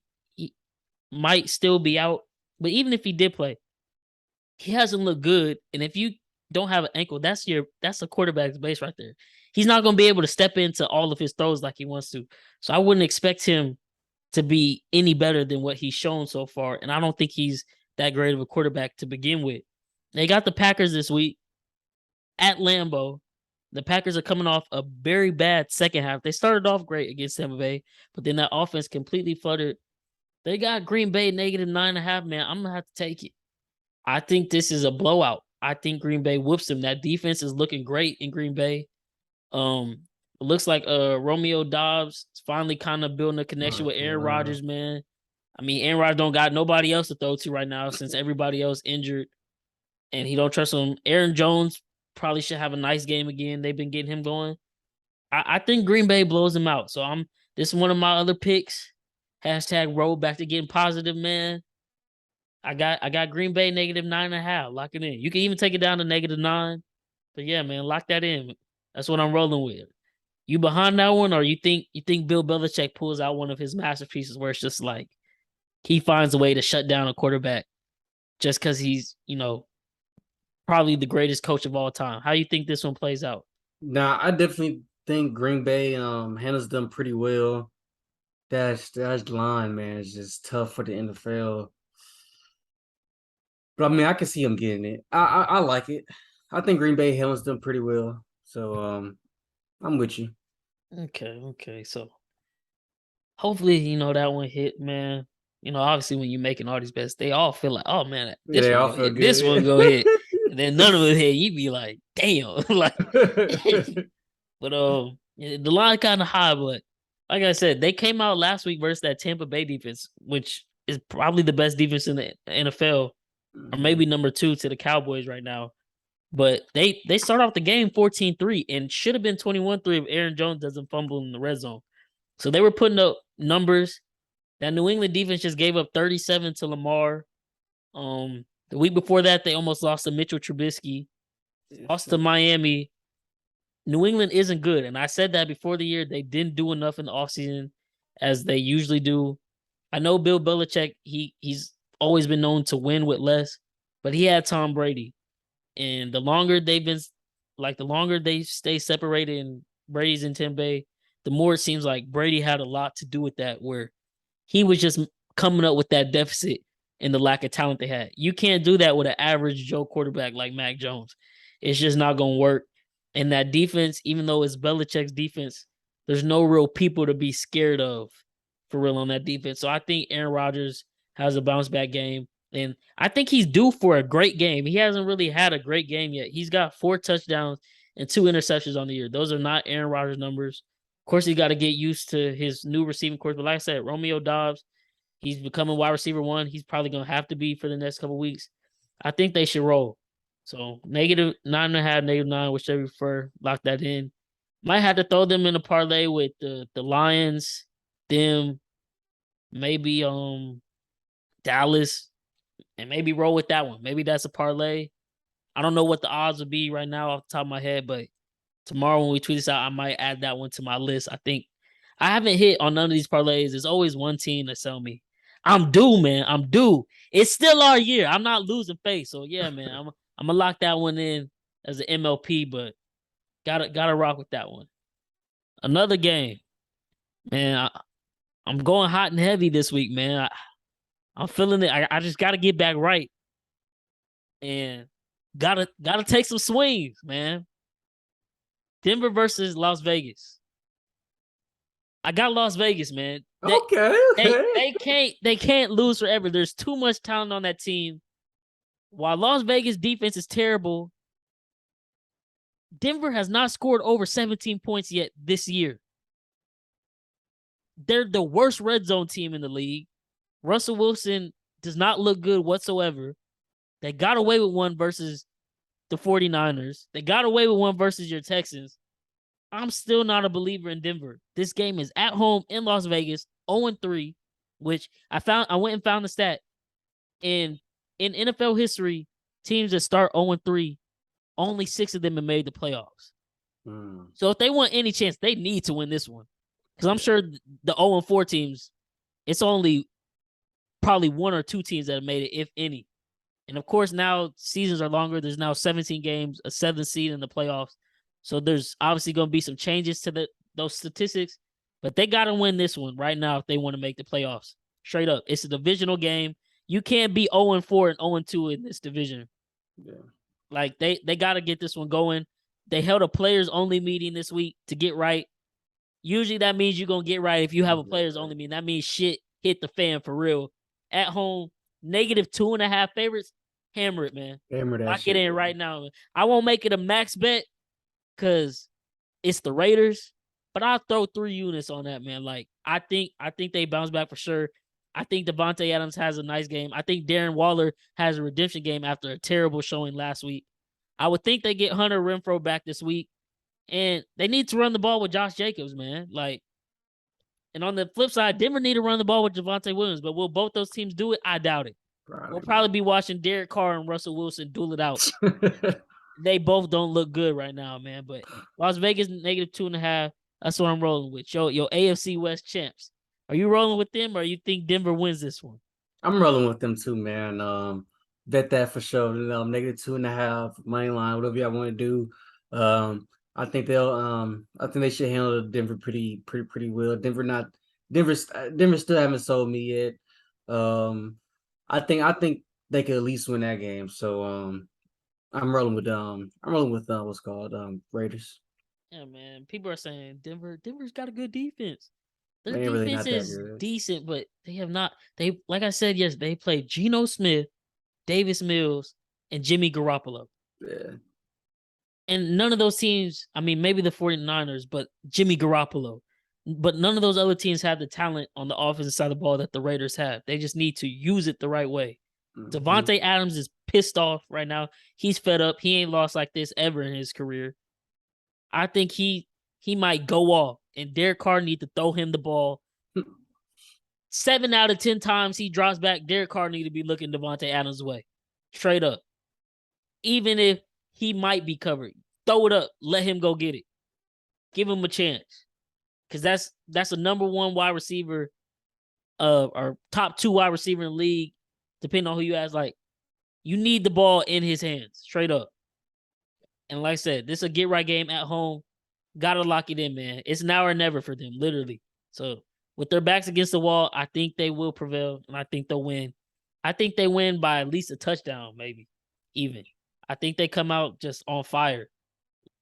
might still be out. But even if he did play, he hasn't looked good. And if you don't have an ankle, that's a quarterback's base right there. He's not going to be able to step into all of his throws like he wants to. So I wouldn't expect him to be any better than what he's shown so far. And I don't think he's that great of a quarterback to begin with. They got the Packers this week at Lambeau. The Packers are coming off a very bad second half. They started off great against Tampa Bay, but then that offense completely fluttered. They got Green Bay -9.5, man. I'm going to have to take it. I think this is a blowout. I think Green Bay whoops them. That defense is looking great in Green Bay. It looks like Romeo Dobbs is finally kind of building a connection with Aaron Rodgers, man. I mean, Aaron Rodgers don't got nobody else to throw to right now since everybody else injured, and he don't trust him. Aaron Jones probably should have a nice game again. They've been getting him going. I think Green Bay blows him out. So this is one of my other picks. Hashtag roll back to getting positive, man. I got Green Bay -9.5. Lock it in. You can even take it down to -9. But yeah, man, lock that in. That's what I'm rolling with. You behind that one, or you think Bill Belichick pulls out one of his masterpieces where it's just like he finds a way to shut down a quarterback just because he's, probably the greatest coach of all time. How you think this one plays out? Nah, I definitely think Green Bay handles them pretty well. That line, man, is just tough for the NFL. But I mean, I can see them getting it. I like it. I think Green Bay handles them pretty well. So I'm with you. Okay. So hopefully, that one hit, man. Obviously when you're making all these bets, they all feel like, oh man, Yeah, this they one all gonna feel hit, this one good. gonna hit. And then none of them hit. You be like, damn. Like but yeah, the line kind of high, but like I said, they came out last week versus that Tampa Bay defense, which is probably the best defense in the NFL, or maybe Mhm. number two to the Cowboys right now. But they start off the game 14-3 and should have been 21-3 if Aaron Jones doesn't fumble in the red zone. So they were putting up numbers. That New England defense just gave up 37 to Lamar. The week before that, they almost lost to Mitchell Trubisky, Yes, lost to sir. Miami. New England isn't good. And I said that before the year. They didn't do enough in the offseason as they usually do. I know Bill Belichick, he's always been known to win with less, but he had Tom Brady. And the longer they stay separated and Brady's in Tampa, the more it seems like Brady had a lot to do with that, where he was just coming up with that deficit and the lack of talent they had. You can't do that with an average Joe quarterback like Mac Jones. It's just not going to work. And that defense, even though it's Belichick's defense, there's no real people to be scared of for real on that defense. So I think Aaron Rodgers has a bounce back game. And I think he's due for a great game. He hasn't really had a great game yet. He's got 4 touchdowns and 2 interceptions on the year. Those are not Aaron Rodgers numbers. Of course, he got to get used to his new receiving course. But like I said, Romeo Dobbs, he's becoming wide receiver one. He's probably going to have to be for the next couple weeks. I think they should roll. So -9.5, -9, whichever you prefer. Lock that in. Might have to throw them in a parlay with the Lions, them, maybe Dallas, and maybe roll with that one. Maybe that's a parlay. I don't know what the odds would be right now off the top of my head, but tomorrow when we tweet this out, I might add that one to my list. I think I haven't hit on none of these parlays. There's always one team that sell me. I'm due, man. I'm due. It's still our year. I'm not losing face. So yeah, man. I'm gonna lock that one in as an MLP, but gotta rock with that one. Another game, man. I'm going hot and heavy this week, man. I'm feeling it. I just gotta get back right and gotta take some swings, man. Denver versus Las Vegas. I got Las Vegas, man. They Okay, they okay. they can't lose forever. There's too much talent on that team. While Las Vegas defense is terrible, Denver has not scored over 17 points yet this year. They're the worst red zone team in the league. Russell Wilson does not look good whatsoever. They got away with one versus the 49ers. They got away with one versus your Texans. I'm still not a believer in Denver. This game is at home in Las Vegas, 0-3, which I went and found the stat. In NFL history, teams that start 0-3, only 6 of them have made the playoffs. Mm, So if they want any chance, they need to win this one. Because I'm yeah, sure the 0-4 teams, it's only probably 1 or 2 teams that have made it, if any. And of course, now seasons are longer. There's now 17 games, a 7th seed in the playoffs. So there's obviously going to be some changes to those statistics, but they got to win this one right now if they want to make the playoffs. Straight up, it's a divisional game. You can't be 0-4 and 0-2 in this division. yeah, Like they got to get this one going. They held a players only meeting this week to get right. Usually that means you're gonna get right if you have a yeah, players only right. meeting. That means shit hit the fan for real. At home, -2.5 favorites. Hammer it, man. Hammer that Lock it shit, in bro. right now. I won't make it a max bet because it's the Raiders, but I'll throw 3 units on that, man. Like I think they bounce back for sure. I think Devontae Adams has a nice game. I think Darren Waller has a redemption game after a terrible showing last week. I would think they get Hunter Renfro back this week, and they need to run the ball with Josh Jacobs, man. Like, and on the flip side, Denver need to run the ball with Javonte Williams, but will both those teams do it? I doubt it. We'll Probably probably be watching Derek Carr and Russell Wilson duel it out. not. They both don't look good right now, man. But Las Vegas -2.5. That's what I'm rolling with. Your AFC West champs. Are you rolling with them, or you think Denver wins this one? I'm rolling with them too, man. Bet that for sure. -2.5 money line, whatever y'all want to do. I think I think they should handle Denver pretty well. Denver still haven't sold me yet. Um, I think they could at least win that game. So I'm rolling with what's called Raiders. Yeah, man. People are saying Denver's got a good defense. Their They ain't really defense not that is good. decent, but they have not. They like I said, yes, they played Geno Smith, Davis Mills, and Jimmy Garoppolo. Yeah. And none of those teams, I mean, maybe the 49ers, but Jimmy Garoppolo. But none of those other teams have the talent on the offensive side of the ball that the Raiders have. They just need to use it the right way. Mm-hmm. Devontae Adams is pissed off right now. He's fed up. He ain't lost like this ever in his career. I think he might go off, and Derek Carr need to throw him the ball. 7 out of 10 times he drops back, Derek Carr need to be looking Devontae Adams' way. Straight up. Even if he might be covered, throw it up. Let him go get it. Give him a chance. Because that's a number one wide receiver, or top 2 wide receiver in the league, depending on who you ask. Like, you need the ball in his hands, straight up. And like I said, this is a get right game at home. Gotta lock it in, man. It's now or never for them, literally. So with their backs against the wall, I think they will prevail, and I think they'll win. I think they win by at least a touchdown, maybe even. I think they come out just on fire,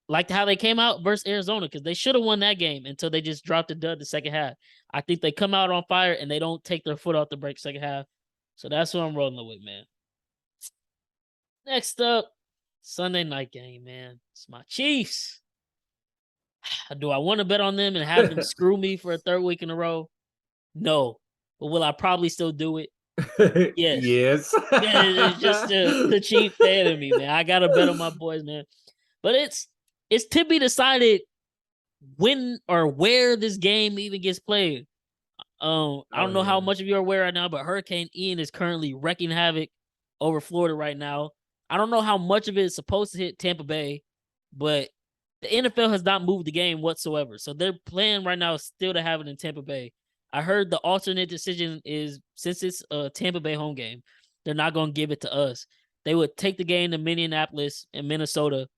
like how they came out versus Arizona, because they should have won that game until they just dropped the dud the second half. I think they come out on fire and they don't take their foot off the brake second half. So that's what I'm rolling with, man. Next up, Sunday night game, man. It's my Chiefs. Do I want to bet on them and have them screw me for a third week in a row? No. But will I probably still do it? Yes. Yes. Yeah, it's just the Chief fan of me, man. I gotta bet on my boys, man. But it's to be decided when or where this game even gets played. I don't know how much of you are aware right now, but Hurricane Ian is currently wrecking havoc over Florida right now. I don't know how much of it is supposed to hit Tampa Bay, but the NFL has not moved the game whatsoever. So their plan right now is still to have it in Tampa Bay. I heard the alternate decision is, since it's a Tampa Bay home game, they're not going to give it to us. They would take the game to Minneapolis and Minnesota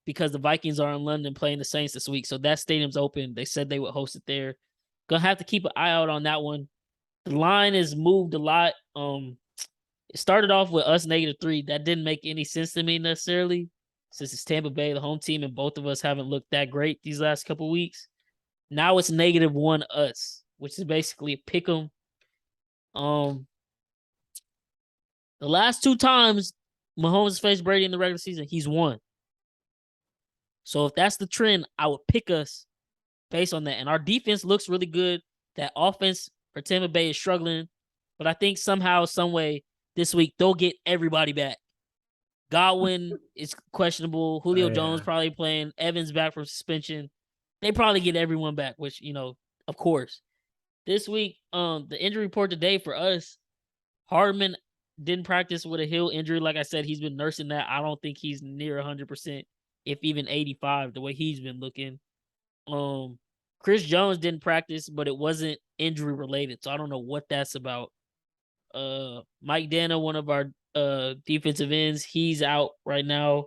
because the Vikings are in London playing the Saints this week. So that stadium's open. They said they would host it there. Gonna have to keep an eye out on that one. The line has moved a lot. It started off with us -3. That didn't make any sense to me necessarily, since it's Tampa Bay, the home team, and both of us haven't looked that great these last couple weeks. Now it's -1 us, which is basically a pick 'em. The last 2 times Mahomes faced Brady in the regular season, he's won. So if that's the trend, I would pick us based on that. And our defense looks really good. That offense for Tampa Bay is struggling. But I think somehow, some way, this week, they'll get everybody back. Godwin is questionable. Julio Jones probably playing. Evans back from suspension. They probably get everyone back, which, of course. This week, the injury report today for us, Hardman didn't practice with a heel injury. Like I said, he's been nursing that. I don't think he's near 100%, if even 85, the way he's been looking. Chris Jones didn't practice, but it wasn't injury related, so I don't know what that's about. Mike Dana, one of our defensive ends, he's out right now.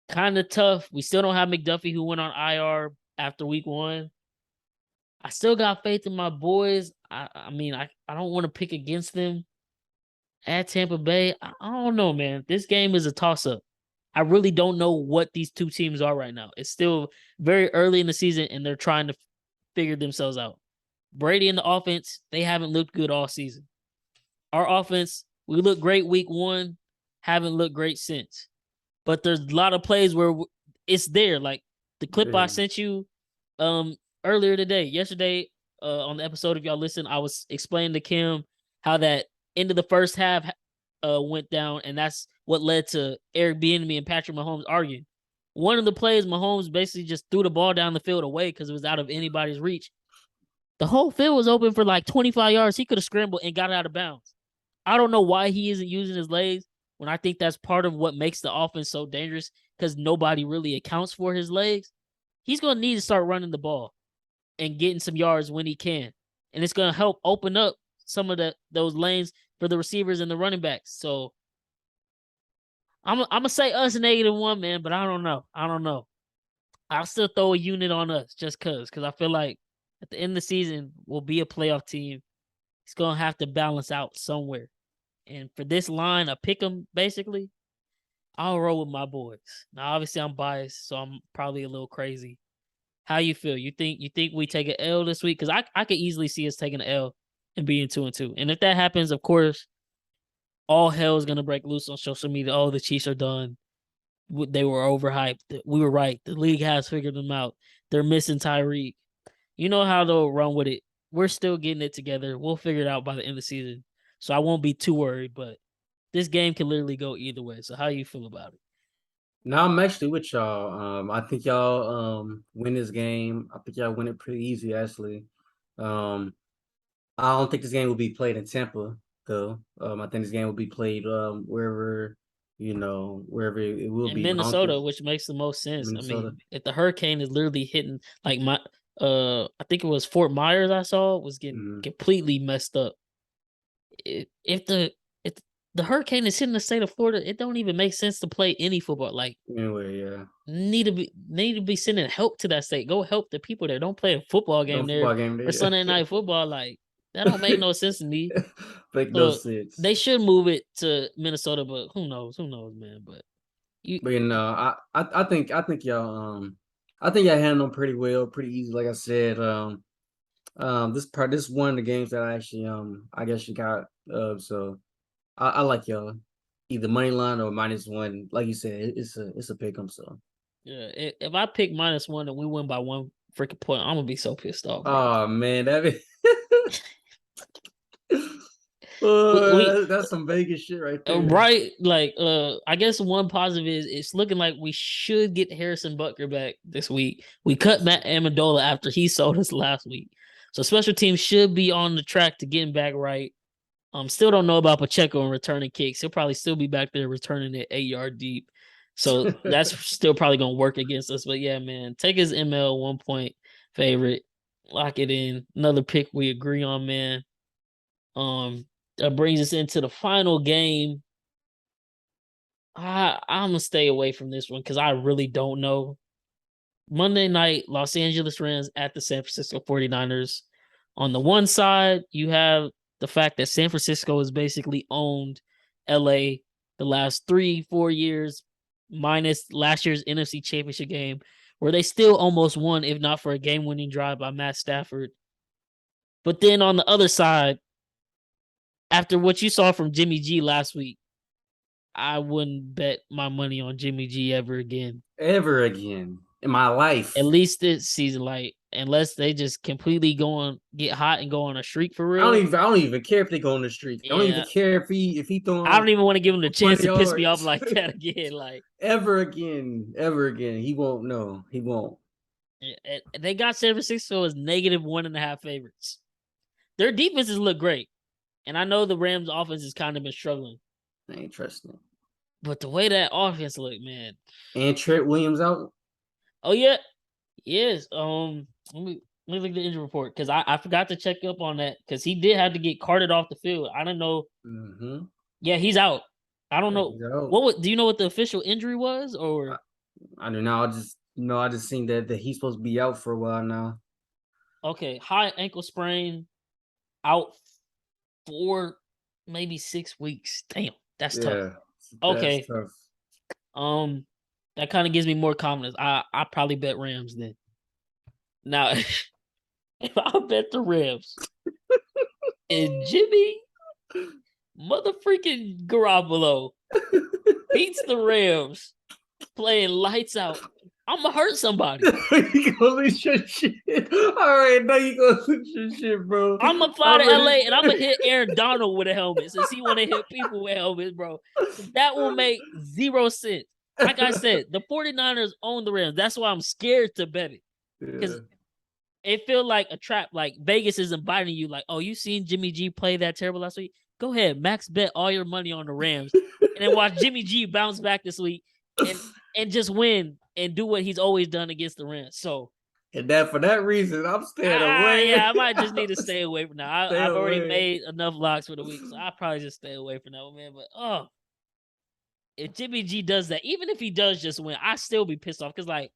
Kind of tough. We still don't have McDuffie, who went on IR after week 1. I still got faith in my boys. I mean, I don't want to pick against them at Tampa Bay. I don't know, man. This game is a toss-up. I really don't know what these two teams are right now. It's still very early in the season, and they're trying to figure themselves out. Brady and the offense, they haven't looked good all season. Our offense, we looked great week 1, haven't looked great since. But there's a lot of plays where it's there. Like the clip I sent you earlier yesterday on the episode, if y'all listen, I was explaining to Kim how that end of the first half went down, and that's what led to Eric Bieniemy and Patrick Mahomes arguing. One of the plays, Mahomes basically just threw the ball down the field away because it was out of anybody's reach. The whole field was open for like 25 yards. He could have scrambled and got out of bounds. I don't know why he isn't using his legs, when I think that's part of what makes the offense so dangerous, because nobody really accounts for his legs. he's going to need to start running the ball and getting some yards when he can. And it's going to help open up some of those lanes for the receivers and the running backs. So I'm going to say us -1, man, but I don't know. I'll still throw a unit on us just because I feel like at the end of the season, we'll be a playoff team. It's going to have to balance out somewhere. And for this line, I pick them basically. I'll roll with my boys. Now, obviously, I'm biased, so I'm probably a little crazy. How you feel? You think we take an L this week? Because I could easily see us taking an L and being 2-2. And if that happens, of course, all hell is gonna break loose on social media. Oh, the Chiefs are done. They were overhyped. We were right. The league has figured them out. They're missing Tyreek. You know how they'll run with it. We're still getting it together. We'll figure it out by the end of the season. So I won't be too worried, but this game can literally go either way. So how you feel about it? Now I'm actually with y'all. I think y'all win this game. I think y'all win it pretty easy, actually. I don't think this game will be played in Tampa, though. I think this game will be played wherever, wherever it will In be. I don't think Minnesota, which makes the most sense. I Minnesota. mean, if the hurricane is literally hitting like I think it was Fort Myers I saw was getting completely messed up. If the hurricane is hitting the state of Florida, it don't even make sense to play any football. Like Anyway, yeah. need to be sending help to that state. Go help the people there. Don't play a football game No there football game for there. Sunday night football. Like that don't make no sense to me. Make no So sense. they should move it to Minnesota, but who knows? Who knows, man? But But I think I think y'all handled them pretty well, pretty easy. Like I said, this one of the games that I actually I guess you got so I like y'all either money line or -1. Like you said, it's a pick 'em. So yeah, if I pick -1 and we win by one freaking point, I'm gonna be so pissed off, bro. oh man, We that's some Vegas shit right there. right, like I guess one positive is it's looking like we should get Harrison Butker back this week. We cut Matt Amendola after he sold us last week, so special teams should be on the track to getting back right. Still don't know about Pacheco and returning kicks. He'll probably still be back there returning it 8 yard deep. So that's still probably gonna work against us. But yeah, man, take his ML 1 point favorite, lock it in. Another pick we agree on, man. That brings us into the final game. I'm gonna stay away from this one because I really don't know. Monday night, Los Angeles Rams at the San Francisco 49ers. On the one side, you have the fact that San Francisco has basically owned LA the last 3-4 years, minus last year's NFC Championship game, where they still almost won, if not for a game-winning drive by Matt Stafford. But then on the other side, after what you saw from Jimmy G last week, I wouldn't bet my money on Jimmy G ever again. Ever again in my life. At least this season, like unless they just completely get hot and go on a streak for real. I don't even care if they go on the streak. I don't even care if he throwing. I don't even want to give him the chance to piss me off yards. like that again. Like ever again. He won't. No, he won't. They got San Francisco as -1.5 favorites. Their defenses look great, and I know the Rams' offense has kind of been struggling. I ain't trusting it. But the way that offense looked, man. And Trent Williams out. Oh yeah, yes. Let me look at the injury report because I forgot to check up on that because he did have to get carted off the field. I don't know. Mm-hmm. Yeah, he's out. I don't know do you know what the official injury was or? I don't know. I just seen that he's supposed to be out for a while now. Okay, high ankle sprain, out for maybe 6 weeks. Damn, that's tough. Okay, tough. that kind of gives me more confidence. I probably bet Rams then. Now, if I bet the Rams and Jimmy mother freaking Garoppolo beats the Rams playing lights out, I'm gonna hurt somebody. You gonna lose your shit. All right, now you gonna lose your shit, bro. I'm gonna fly to LA and I'm gonna hit Aaron Donald with a helmet since he wanna hit people with helmets, bro. That will make 0 sense. Like I said, the 49ers own the Rams. That's why I'm scared to bet it. Because it feels like a trap. Like Vegas is inviting you, like, oh, you seen Jimmy G play that terrible last week? Go ahead, max bet all your money on the Rams. And then watch Jimmy G bounce back this week. And and just win and do what he's always done against the Rams. So, and that for that reason, I'm staying away. Yeah, I might just need to stay away from that. I've already away. made enough locks for the week, so I'll probably just stay away from that one, man. But if Jimmy G does that, even if he does just win, I still be pissed off because like,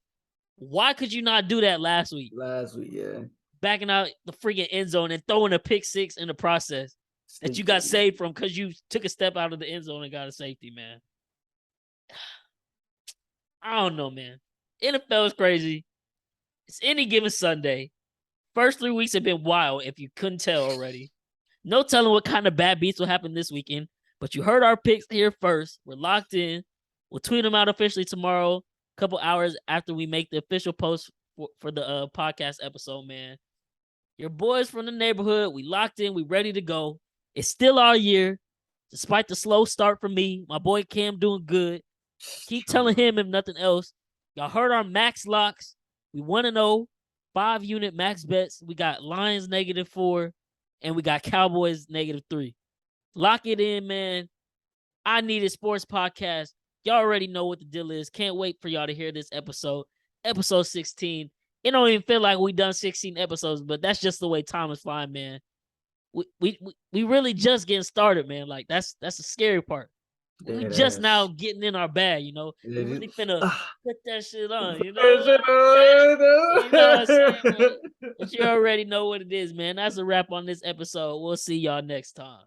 why could you not do that last week? Yeah. Backing out the freaking end zone and throwing a pick six in the process that you got saved from because you took a step out of the end zone and got a safety, man. I don't know, man. NFL is crazy. It's any given Sunday. First 3 weeks have been wild, if you couldn't tell already. No telling what kind of bad beats will happen this weekend, but you heard our picks here first. We're locked in. We'll tweet them out officially tomorrow, a couple hours after we make the official post for the podcast episode, man. Your boys from the neighborhood, we locked in. We ready to go. It's still our year, despite the slow start for me. My boy Cam doing good. Keep telling him, if nothing else. Y'all heard our max locks. We 1-0, 5-unit max bets. We got Lions -4, and we got Cowboys -3. Lock it in, man. I Need It Sports Podcast. Y'all already know what the deal is. Can't wait for y'all to hear this episode. Episode 16. It don't even feel like we done 16 episodes, but that's just the way time is flying, man. We really just getting started, man. Like that's the scary part. We just now getting in our bag, you know. We really finna put that shit on, you know. You know what I'm saying? But you already know what it is, man. That's a wrap on this episode. We'll see y'all next time.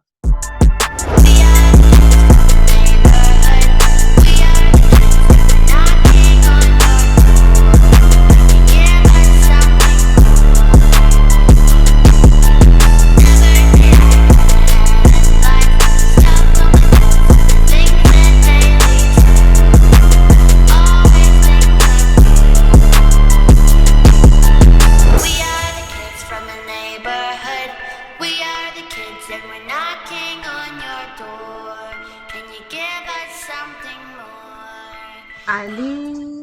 I need